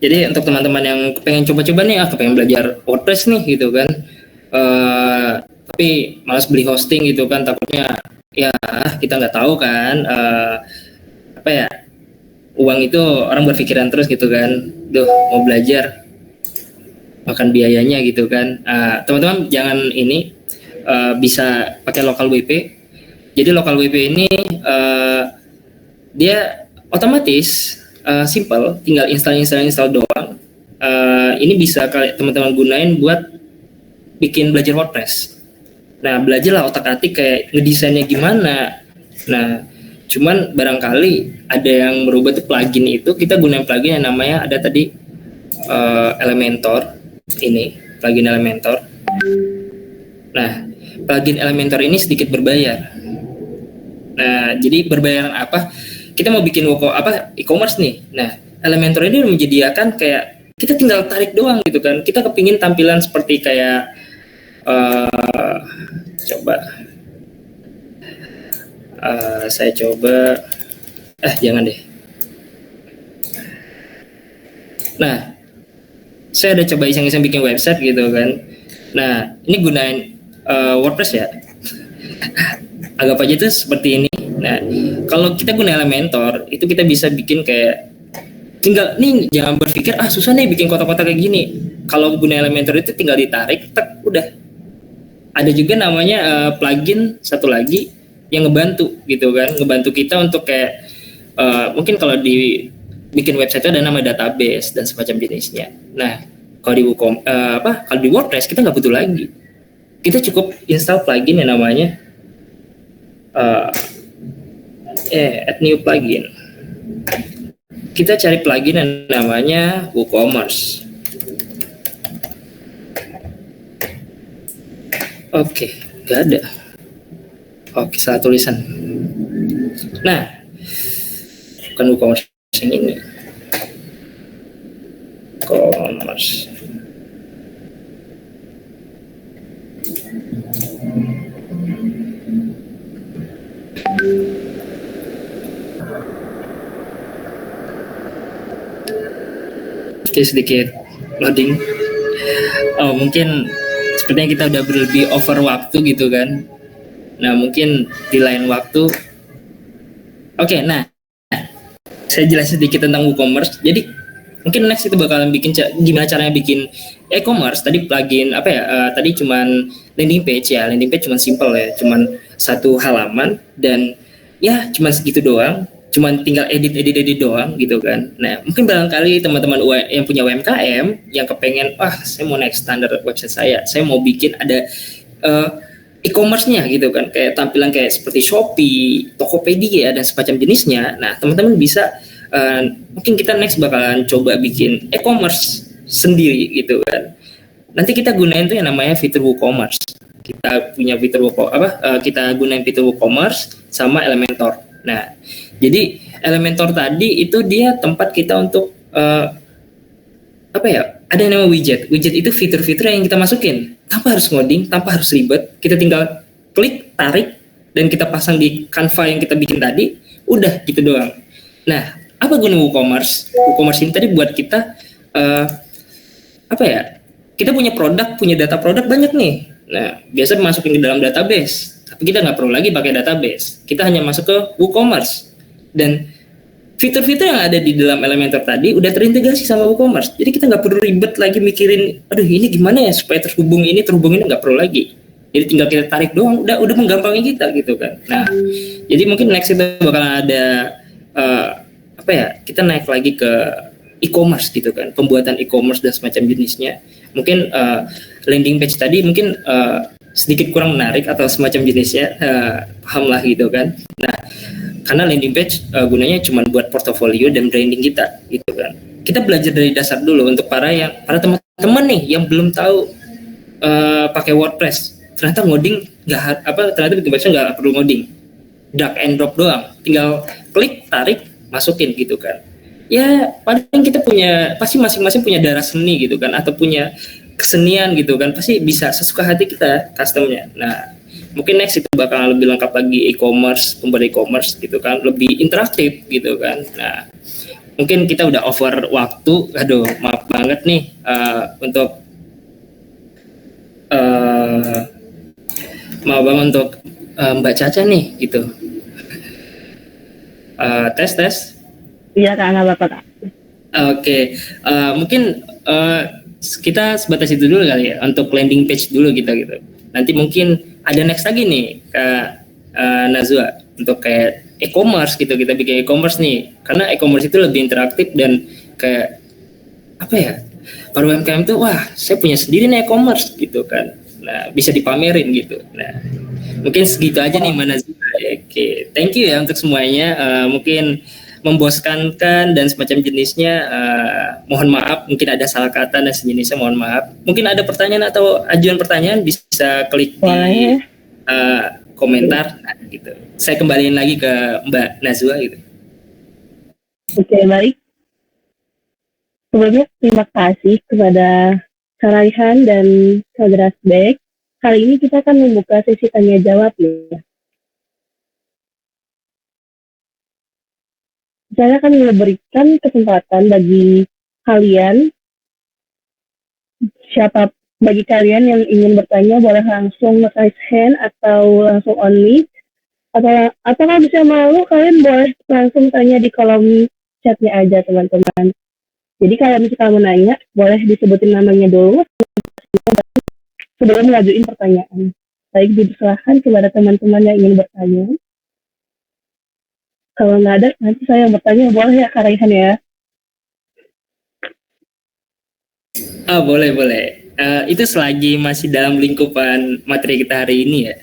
jadi untuk teman-teman yang pengen coba-coba nih, pengen belajar WordPress nih gitu kan, tapi malas beli hosting gitu kan, takutnya ya kita nggak tahu kan, apa ya, uang itu orang berpikiran terus gitu kan, mau belajar makan biayanya gitu kan. Teman-teman jangan ini, bisa pakai local WP. Jadi local WP ini dia otomatis simple, tinggal install doang. Ini bisa teman-teman gunain buat bikin belajar WordPress. Nah, belajarlah otak-atik kayak ngedesainnya gimana. Nah, cuman barangkali ada yang merubah tuh plugin itu, kita gunain plugin yang namanya ada tadi Elementor. Ini plugin Elementor. Nah, plugin Elementor ini sedikit berbayar. Nah, jadi berbayaran apa? Kita mau bikin e-commerce nih. Nah, Elementor ini menyediakan kayak kita tinggal tarik doang gitu kan. Kita kepingin tampilan seperti kayak saya coba jangan deh. Nah, saya ada coba iseng-iseng bikin website gitu kan. Nah, ini gunain WordPress ya. Anggap aja itu seperti ini. Nah, kalau kita guna Elementor, itu kita bisa bikin kayak tinggal nih, jangan berpikir susah nih bikin kotak-kotak kayak gini. Kalau guna Elementor itu tinggal ditarik, udah. Ada juga namanya plugin satu lagi yang ngebantu gitu kan, ngebantu kita untuk kayak mungkin kalau di bikin website itu ada nama database dan semacam jenisnya. Nah, kalau di kalau di WordPress kita nggak butuh lagi. Kita cukup install plugin yang namanya add new plugin. Kita cari plugin yang namanya WooCommerce. Oke, nggak ada. Oke, salah tulisan. Nah, bukan WooCommerce yang ini. WooCommerce. Oke, sedikit loading. Mungkin sepertinya kita udah berlebih over waktu gitu kan. Nah, mungkin di lain waktu. Oke, nah saya jelasin sedikit tentang WooCommerce. Jadi mungkin next itu bakalan bikin gimana caranya bikin e-commerce. Tadi plugin tadi cuman landing page ya. Landing page cuman simple ya, cuman satu halaman dan ya cuman segitu doang. Cuman tinggal edit doang gitu kan. Nah, mungkin barangkali teman-teman yang punya UMKM yang kepengen, saya mau naik standar website saya mau bikin ada e-commerce-nya gitu kan, kayak tampilan kayak seperti Shopee, Tokopedia dan semacam jenisnya. Nah, teman-teman bisa mungkin kita next bakalan coba bikin e-commerce sendiri gitu kan. Nanti kita gunain tuh yang namanya fitur WooCommerce. Kita punya fitur kita gunain fitur WooCommerce sama Elementor. Nah, jadi Elementor tadi itu dia tempat kita untuk ada yang namanya widget. Widget itu fitur-fitur yang kita masukin tanpa harus ngoding, tanpa harus ribet. Kita tinggal klik, tarik, dan kita pasang di Canva yang kita bikin tadi. Udah gitu doang. Nah, apa guna WooCommerce? WooCommerce ini tadi buat kita kita punya produk, punya data produk banyak nih. Nah, biasa masukin ke dalam database. Tapi kita nggak perlu lagi pakai database. Kita hanya masuk ke WooCommerce dan fitur-fitur yang ada di dalam Elementor tadi udah terintegrasi sama WooCommerce. Jadi kita nggak perlu ribet lagi mikirin, aduh ini gimana ya supaya terhubung ini, nggak perlu lagi. Jadi tinggal kita tarik doang, udah menggampangi kita gitu kan. Nah, jadi mungkin next itu bakal ada kita naik lagi ke e-commerce gitu kan, pembuatan e-commerce dan semacam jenisnya. Mungkin landing page tadi mungkin sedikit kurang menarik atau semacam jenisnya, paham lah gitu kan. Nah, karena landing page gunanya cuma buat portofolio dan branding kita gitu kan. Kita belajar dari dasar dulu untuk para teman-teman nih yang belum tahu pakai WordPress. Ternyata ngoding ternyata bikin website nggak perlu ngoding, drag and drop doang, tinggal klik, tarik, masukin gitu kan. Ya paling kita pasti masing-masing punya darah seni gitu kan, atau punya kesenian gitu kan, pasti bisa sesuka hati kita customnya. Nah mungkin next itu bakal lebih lengkap lagi e-commerce, pembuat e-commerce gitu kan, lebih interaktif gitu kan. Nah mungkin kita udah over waktu, aduh maaf banget nih untuk Mbak Caca nih gitu. Tes. Iya Kak, nggak apa-apa Kak. Oke. Mungkin kita sebatas itu dulu kali ya untuk landing page dulu kita gitu. Nanti mungkin ada next lagi nih Kak Nazwa untuk kayak e-commerce gitu, kita bikin e-commerce nih karena e-commerce itu lebih interaktif dan kayak para UMKM tuh wah saya punya sendiri nih e-commerce gitu kan. Nah bisa dipamerin gitu. Nah mungkin segitu aja nih Mbak Nazwa. Oke, thank you ya untuk semuanya. Mungkin memboskankan dan semacam jenisnya, mohon maaf mungkin ada salah kata dan sejenisnya, mohon maaf. Mungkin ada pertanyaan atau ajuan pertanyaan bisa klik di komentar gitu. Saya kembaliin lagi ke Mbak Nazwa gitu. Oke, baik. Sebelumnya terima kasih kepada Kak Raihan dan Kak Grasbeck. Kali ini kita akan membuka sesi tanya jawab ya. Saya akan memberikan kesempatan bagi kalian yang ingin bertanya boleh langsung raise hand atau langsung on mic, atau kalau bisa malu kalian boleh langsung tanya di kolom chatnya aja teman-teman. Jadi kalau misalnya mau nanya boleh disebutin namanya dulu sebelum ngajuin pertanyaan. Baik, dipersilahkan kepada teman-teman yang ingin bertanya. Kalau nggak ada, nanti saya yang bertanya, boleh ya Kak Raihan ya? Boleh. Itu selagi masih dalam lingkupan materi kita hari ini ya.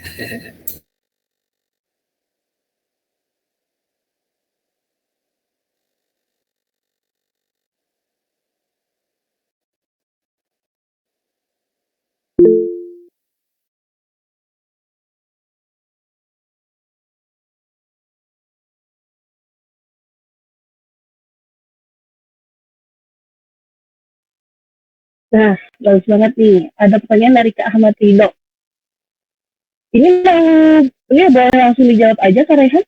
Nah, bagus banget nih. Ada pertanyaan dari Kak Ahmad Ridho. Ini boleh langsung dijawab aja Kak Raihan?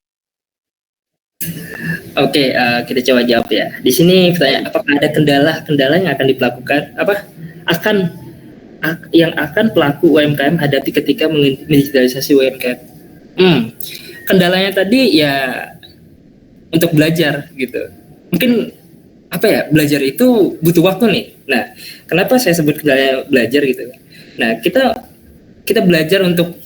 Oke, kita coba jawab ya. Di sini pertanyaan, apakah ada kendala yang akan dilakukan yang akan pelaku UMKM hadapi ketika mendigitalisasi UMKM? Kendalanya tadi ya untuk belajar gitu. Mungkin belajar itu butuh waktu nih. Nah, kenapa saya sebut kendala belajar gitu? Nah, kita belajar untuk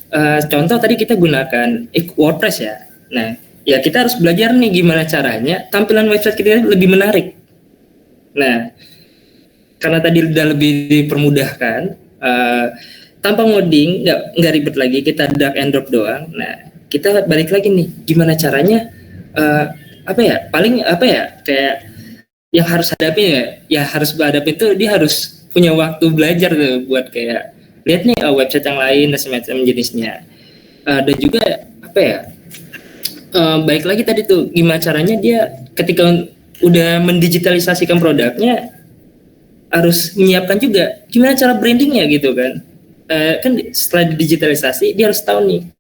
contoh tadi kita gunakan WordPress ya. Nah, ya kita harus belajar nih gimana caranya tampilan website kita lebih menarik. Nah, karena tadi udah lebih dipermudahkan, tanpa ngoding, nggak ribet lagi, kita drag and drop doang. Nah, kita balik lagi nih, gimana caranya? Kayak yang harus harus berhadapi itu dia harus punya waktu belajar tuh buat kayak lihat nih website yang lain dan semacam jenisnya. Dan juga baik lagi tadi tuh gimana caranya dia ketika udah mendigitalisasikan produknya harus menyiapkan juga gimana cara brandingnya gitu kan. Kan setelah digitalisasi dia harus tahu nih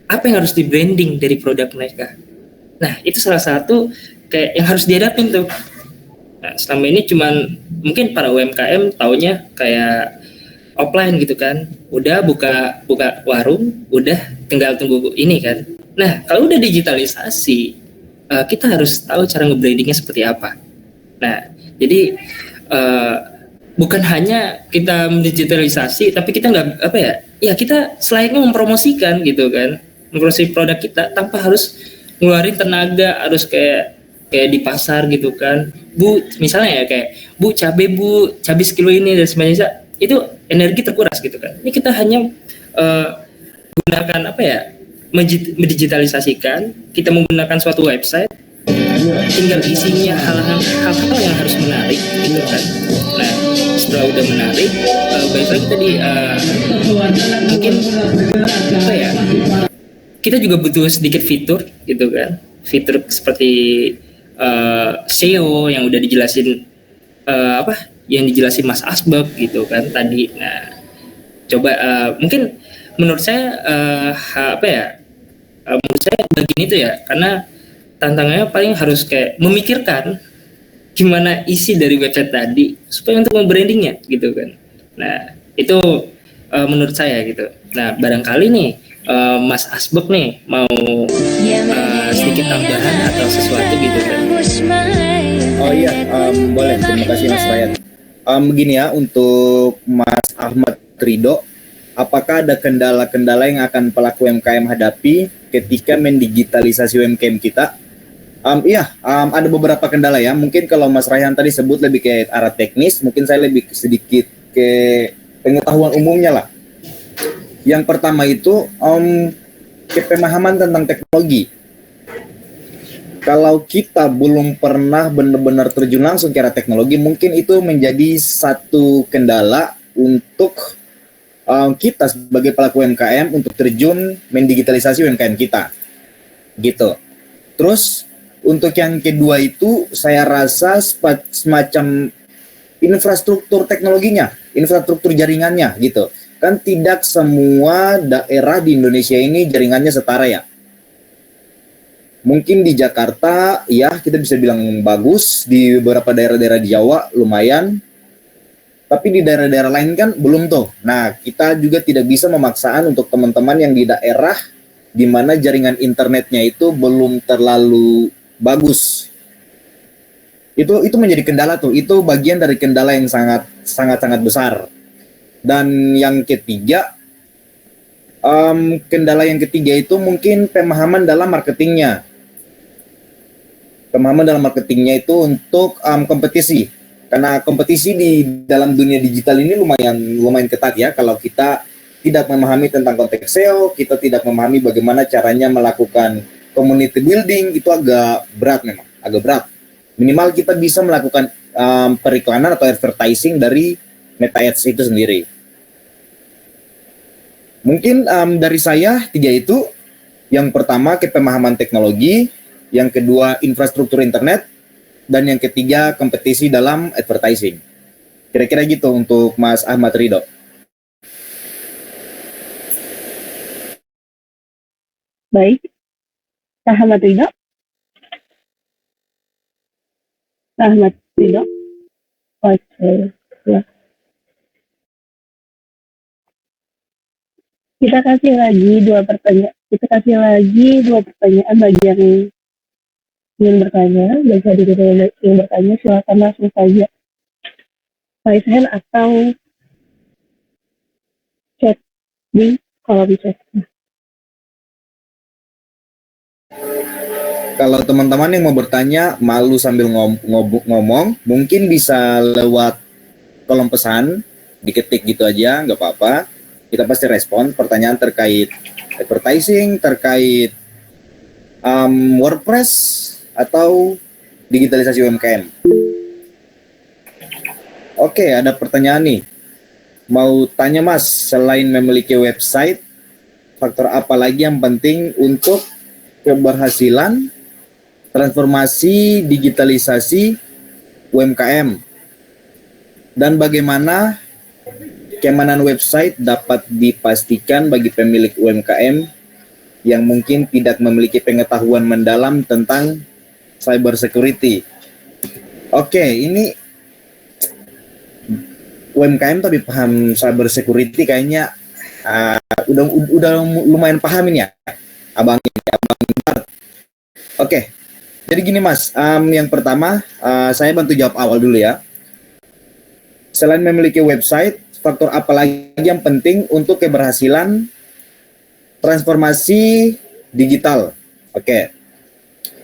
apa yang harus di branding dari produk mereka. Nah itu salah satu kayak yang harus dihadapin tuh. Nah, selama ini cuman mungkin para UMKM taunya kayak offline gitu kan, udah buka buka warung, udah tinggal tunggu ini kan. Nah kalau udah digitalisasi, kita harus tahu cara nge-brandingnya seperti apa. Nah jadi eh, bukan hanya kita mendigitalisasi, tapi kita nggak apa ya, ya kita selayaknya mempromosikan gitu kan, mempromosi produk kita tanpa harus ngeluarin tenaga, harus kayak kayak di pasar gitu kan, bu misalnya ya kayak bu cabai sekilo ini dan sebagainya, itu energi terkuras gitu kan. Ini kita hanya eh, gunakan apa ya, mendigitalisasikan, kita menggunakan suatu website, tinggal isinya hal-hal yang harus menarik gitu kan. Nah setelah udah menarik, balik lagi tadi, mungkin apa ya, kita juga butuh sedikit fitur gitu kan, fitur seperti SEO yang udah dijelasin, apa yang dijelasin Mas Asbab gitu kan tadi. Nah coba mungkin menurut saya apa ya, menurut saya bagian itu ya, karena tantangannya paling harus kayak memikirkan gimana isi dari website tadi supaya untuk membrandingnya gitu kan. Nah itu menurut saya gitu. Nah barangkali nih Mas Asbek nih mau sedikit tambahan atau sesuatu gitu kan. Oh iya, boleh. Terima kasih Mas Ryan. Begini ya, untuk Mas Ahmad Ridho, apakah ada kendala-kendala yang akan pelaku UMKM hadapi ketika mendigitalisasi UMKM kita? Iya, ada beberapa kendala ya. Mungkin kalau Mas Rayhan tadi sebut lebih ke arah teknis, mungkin saya lebih sedikit ke pengetahuan umumnya lah. Yang pertama itu pemahaman tentang teknologi. Kalau kita belum pernah benar-benar terjun langsung ke arah teknologi, mungkin itu menjadi satu kendala untuk kita sebagai pelaku UMKM untuk terjun mendigitalisasi UMKM kita, gitu. Terus untuk yang kedua itu saya rasa semacam infrastruktur teknologinya, infrastruktur jaringannya gitu. Kan tidak semua daerah di Indonesia ini jaringannya setara ya. Mungkin di Jakarta ya kita bisa bilang bagus, di beberapa daerah-daerah di Jawa lumayan, tapi di daerah-daerah lain kan belum tuh. Nah kita juga tidak bisa memaksaan untuk teman-teman yang di daerah di mana jaringan internetnya itu belum terlalu bagus. Itu menjadi kendala tuh. Itu bagian dari kendala yang sangat besar. Dan yang ketiga, kendala yang ketiga itu mungkin pemahaman dalam marketingnya. Pemahaman dalam marketingnya itu untuk kompetisi. Karena kompetisi di dalam dunia digital ini lumayan ketat ya. Kalau kita tidak memahami tentang konteks SEO, kita tidak memahami bagaimana caranya melakukan community building, itu agak berat memang, agak berat. Minimal kita bisa melakukan periklanan atau advertising dari Meta Ads itu sendiri. Mungkin dari saya 3 itu. Yang pertama pemahaman teknologi, yang kedua infrastruktur internet, dan yang ketiga kompetisi dalam advertising. Kira-kira gitu untuk Mas Ahmad Ridho. Baik, Pak Ahmad Ridho. Ahmad Ridho. Oke. Ya. Kita kasih lagi dua pertanyaan bagi yang ingin bertanya. Bagi adik yang ingin bertanya, silakan langsung saja raise hand atau chat di kolom chat. Kalau teman-teman yang mau bertanya malu sambil ngomong, mungkin bisa lewat kolom pesan, diketik gitu aja, nggak apa-apa. Kita pasti respon pertanyaan terkait advertising, terkait WordPress atau digitalisasi UMKM. Oke, ada pertanyaan nih. Mau tanya Mas, selain memiliki website, faktor apa lagi yang penting untuk keberhasilan transformasi digitalisasi UMKM, dan bagaimana keamanan website dapat dipastikan bagi pemilik UMKM yang mungkin tidak memiliki pengetahuan mendalam tentang cyber security. Oke, ini UMKM tapi paham cyber security kayaknya udah lumayan pahamin ya, abang ini, abang Bart. Oke, jadi gini Mas, yang pertama saya bantu jawab awal dulu ya. Selain memiliki website, faktor apa lagi yang penting untuk keberhasilan transformasi digital? Oke,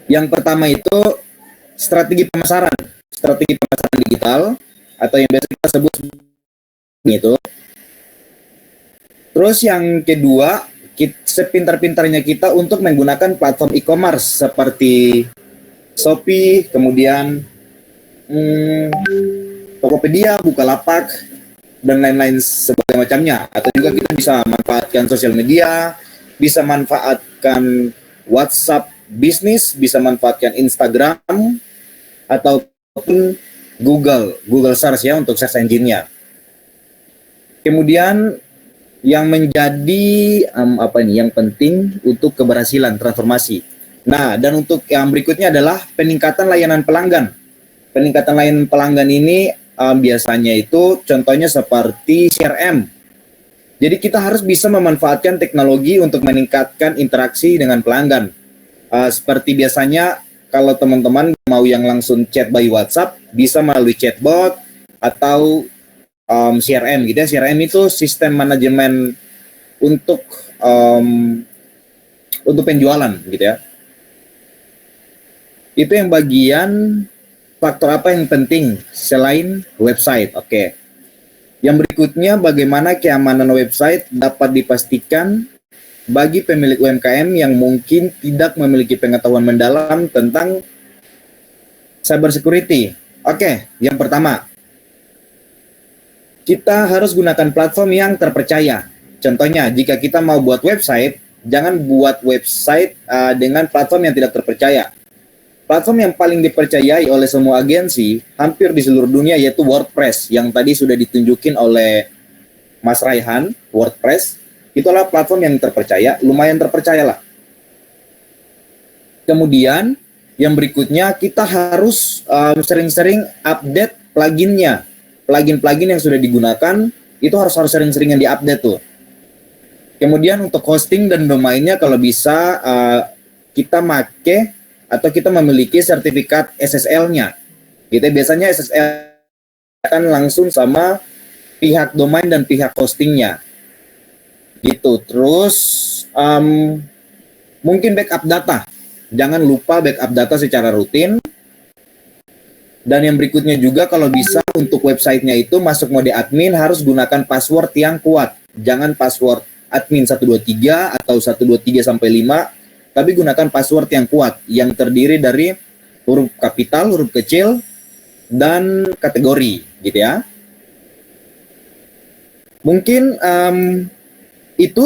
yang pertama itu strategi pemasaran digital atau yang biasa kita sebut itu. Terus yang kedua, sepintar-pintarnya kita untuk menggunakan platform e-commerce seperti Shopee, kemudian Tokopedia, Bukalapak, dan lain-lain sebagainya macamnya. Atau juga kita bisa manfaatkan sosial media, bisa manfaatkan WhatsApp bisnis, bisa manfaatkan Instagram, ataupun Google search ya untuk search engine-nya. Kemudian yang menjadi yang penting untuk keberhasilan transformasi. Nah, dan untuk yang berikutnya adalah peningkatan layanan pelanggan. Peningkatan layanan pelanggan ini biasanya itu contohnya seperti CRM. Jadi kita harus bisa memanfaatkan teknologi untuk meningkatkan interaksi dengan pelanggan. Seperti biasanya kalau teman-teman mau yang langsung chat by WhatsApp, bisa melalui chatbot atau CRM gitu ya. CRM itu sistem manajemen untuk penjualan gitu ya. Itu yang bagian faktor apa yang penting selain website. Oke. Yang berikutnya, bagaimana keamanan website dapat dipastikan bagi pemilik UMKM yang mungkin tidak memiliki pengetahuan mendalam tentang cyber security. Oke, yang pertama, kita harus gunakan platform yang terpercaya. Contohnya, jika kita mau buat website, jangan buat website dengan platform yang tidak terpercaya. Platform yang paling dipercayai oleh semua agensi hampir di seluruh dunia yaitu WordPress, yang tadi sudah ditunjukin oleh Mas Raihan. WordPress itulah platform yang terpercaya, lumayan terpercaya lah. Kemudian yang berikutnya, kita harus sering-sering update pluginnya. Plugin-plugin yang sudah digunakan itu harus sering-sering yang diupdate tuh. Kemudian untuk hosting dan domainnya kalau bisa kita make atau kita memiliki sertifikat SSL-nya. Gitu. Biasanya SSL akan langsung sama pihak domain dan pihak hostingnya. Gitu. Terus mungkin backup data. Jangan lupa backup data secara rutin. Dan yang berikutnya juga kalau bisa untuk websitenya itu masuk mode admin harus gunakan password yang kuat. Jangan password admin 123 atau 123 sampai 5, tapi gunakan password yang kuat yang terdiri dari huruf kapital, huruf kecil, dan kategori gitu ya. Mungkin itu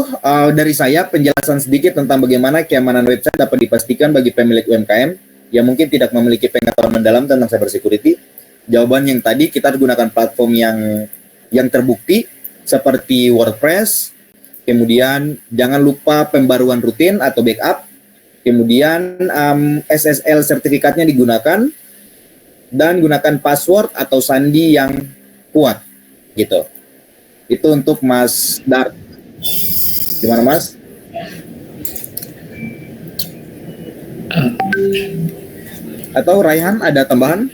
dari saya penjelasan sedikit tentang bagaimana keamanan website dapat dipastikan bagi pemilik UMKM yang mungkin tidak memiliki pengetahuan mendalam tentang cyber security. Jawaban yang tadi, kita gunakan platform yang terbukti seperti WordPress. Kemudian jangan lupa pembaruan rutin atau backup. Kemudian SSL sertifikatnya digunakan dan gunakan password atau sandi yang kuat gitu. Itu untuk Mas Dart. Gimana Mas? Atau Raihan ada tambahan?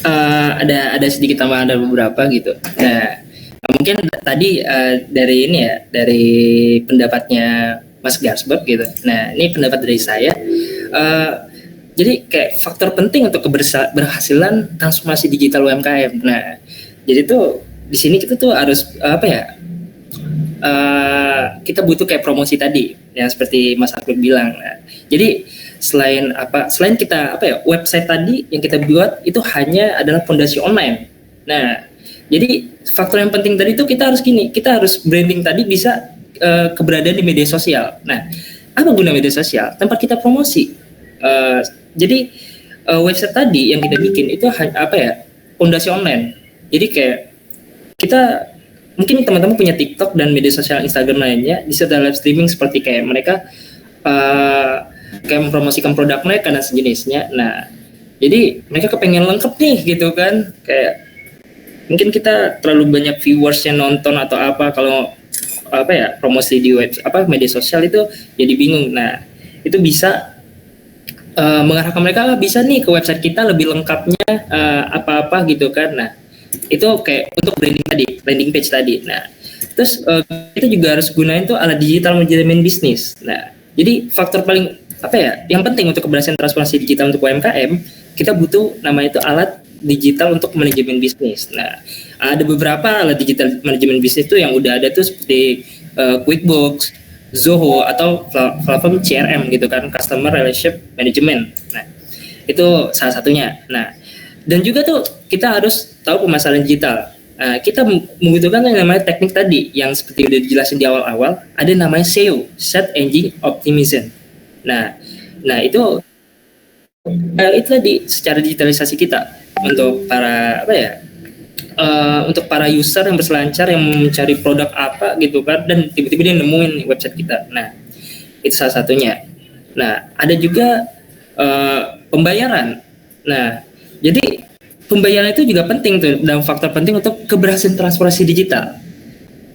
Ada sedikit tambahan, ada beberapa gitu. Nah, mungkin tadi dari ini ya, dari pendapatnya Mas Garsberg gitu. Nah, ini pendapat dari saya. Jadi kayak faktor penting untuk keberhasilan transformasi digital UMKM. Nah, jadi tuh di sini kita tuh harus kita butuh kayak promosi tadi yang seperti Mas Akbar bilang. Nah, jadi selain kita website tadi yang kita buat itu hanya adalah fondasi online. Nah, jadi faktor yang penting tadi itu kita harus branding tadi bisa keberadaan di media sosial. Nah, apa guna media sosial? Tempat kita promosi. Jadi website tadi yang kita bikin itu fondasi online. Jadi kayak kita mungkin teman-teman punya TikTok dan media sosial Instagram lainnya, bisa live streaming seperti kayak mereka kayak mempromosikan produk mereka dan sejenisnya. Nah, jadi mereka kepengen lengkap nih gitu kan, kayak mungkin kita terlalu banyak viewers yang nonton atau apa, kalau apa ya promosi di web apa media sosial itu jadi bingung. Nah itu bisa mengarahkan mereka bisa nih ke website kita lebih lengkapnya apa-apa gitu kan. Nah itu kayak untuk branding tadi, landing page tadi. Nah terus kita juga harus gunain tuh alat digital manajemen bisnis. Nah jadi faktor paling apa ya yang penting untuk keberhasilan transformasi digital untuk UMKM, kita butuh namanya itu alat digital untuk manajemen bisnis. Nah ada beberapa alat digital manajemen bisnis tuh yang udah ada tuh seperti QuickBooks, Zoho atau platform CRM gitu kan, Customer Relationship Management. Nah, itu salah satunya. Nah, dan juga tuh kita harus tahu pemasaran digital. Kita membutuhkan yang namanya teknik tadi yang seperti udah dijelasin di awal-awal, ada namanya SEO, Search Engine Optimization. Nah itu tadi secara digitalisasi kita untuk para apa ya? Untuk para user yang berselancar yang mencari produk apa gitu kan, dan tiba-tiba dia nemuin website kita. Nah itu salah satunya. Nah ada juga pembayaran. Nah jadi pembayaran itu juga penting tuh, dan faktor penting untuk keberhasilan transformasi digital.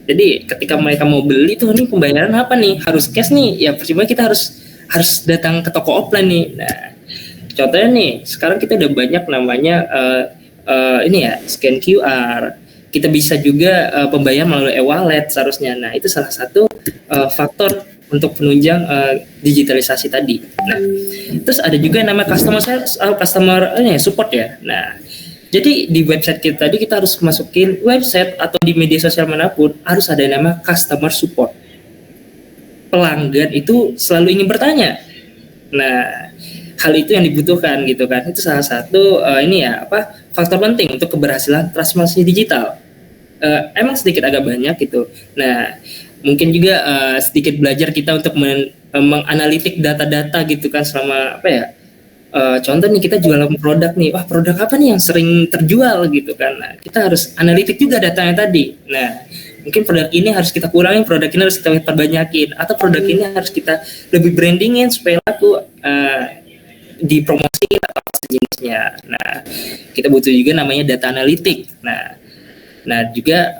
Jadi ketika mereka mau beli tuh nih pembayaran apa nih, harus cash nih ya, percuma kita harus datang ke toko offline nih. Nah contohnya nih sekarang kita udah banyak namanya ini ya scan QR, kita bisa juga pembayaran melalui e-wallet seharusnya. Nah itu salah satu faktor untuk penunjang digitalisasi tadi. Nah terus ada juga yang namanya customer support ya. Nah jadi di website kita tadi kita harus masukin website atau di media sosial manapun harus ada yang namanya customer support. Pelanggan itu selalu ingin bertanya. Nah hal itu yang dibutuhkan gitu kan, itu salah satu ini ya apa faktor penting untuk keberhasilan transformasi digital. Emang sedikit agak banyak gitu. Nah mungkin juga sedikit belajar kita untuk menganalitik data-data gitu kan, selama apa ya contoh nih kita jualan produk nih, wah produk apa nih yang sering terjual gitu kan. Nah kita harus analitik juga datanya tadi. Nah mungkin produk ini harus kita kurangin, produk ini harus kita perbanyakin, atau produk ini harus kita lebih brandingin supaya laku dipromosi atau sejenisnya. Nah, kita butuh juga namanya data analitik. Nah juga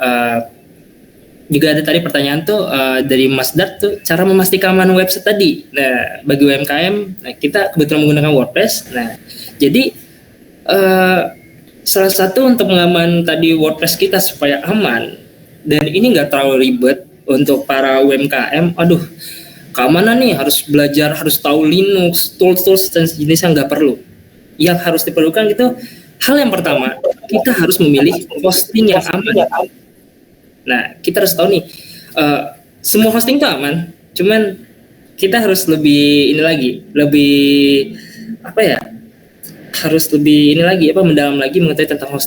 ada tadi pertanyaan tuh dari Mas Dart tuh cara memastikan keamanan website tadi. Nah, bagi UMKM, kita kebetulan menggunakan WordPress. Nah, jadi salah satu untuk mengaman tadi WordPress kita supaya aman dan ini nggak terlalu ribet untuk para UMKM. Aduh, keamanan nih harus belajar, harus tahu Linux, tools dan sejenisnya, nggak perlu. Yang harus diperlukan gitu, hal yang pertama kita harus memilih hosting yang aman. Nah kita harus tahu nih semua hosting itu aman, cuman kita harus lebih ini lagi, lebih apa ya, harus lebih ini lagi apa mendalam lagi mengetahui tentang hosting.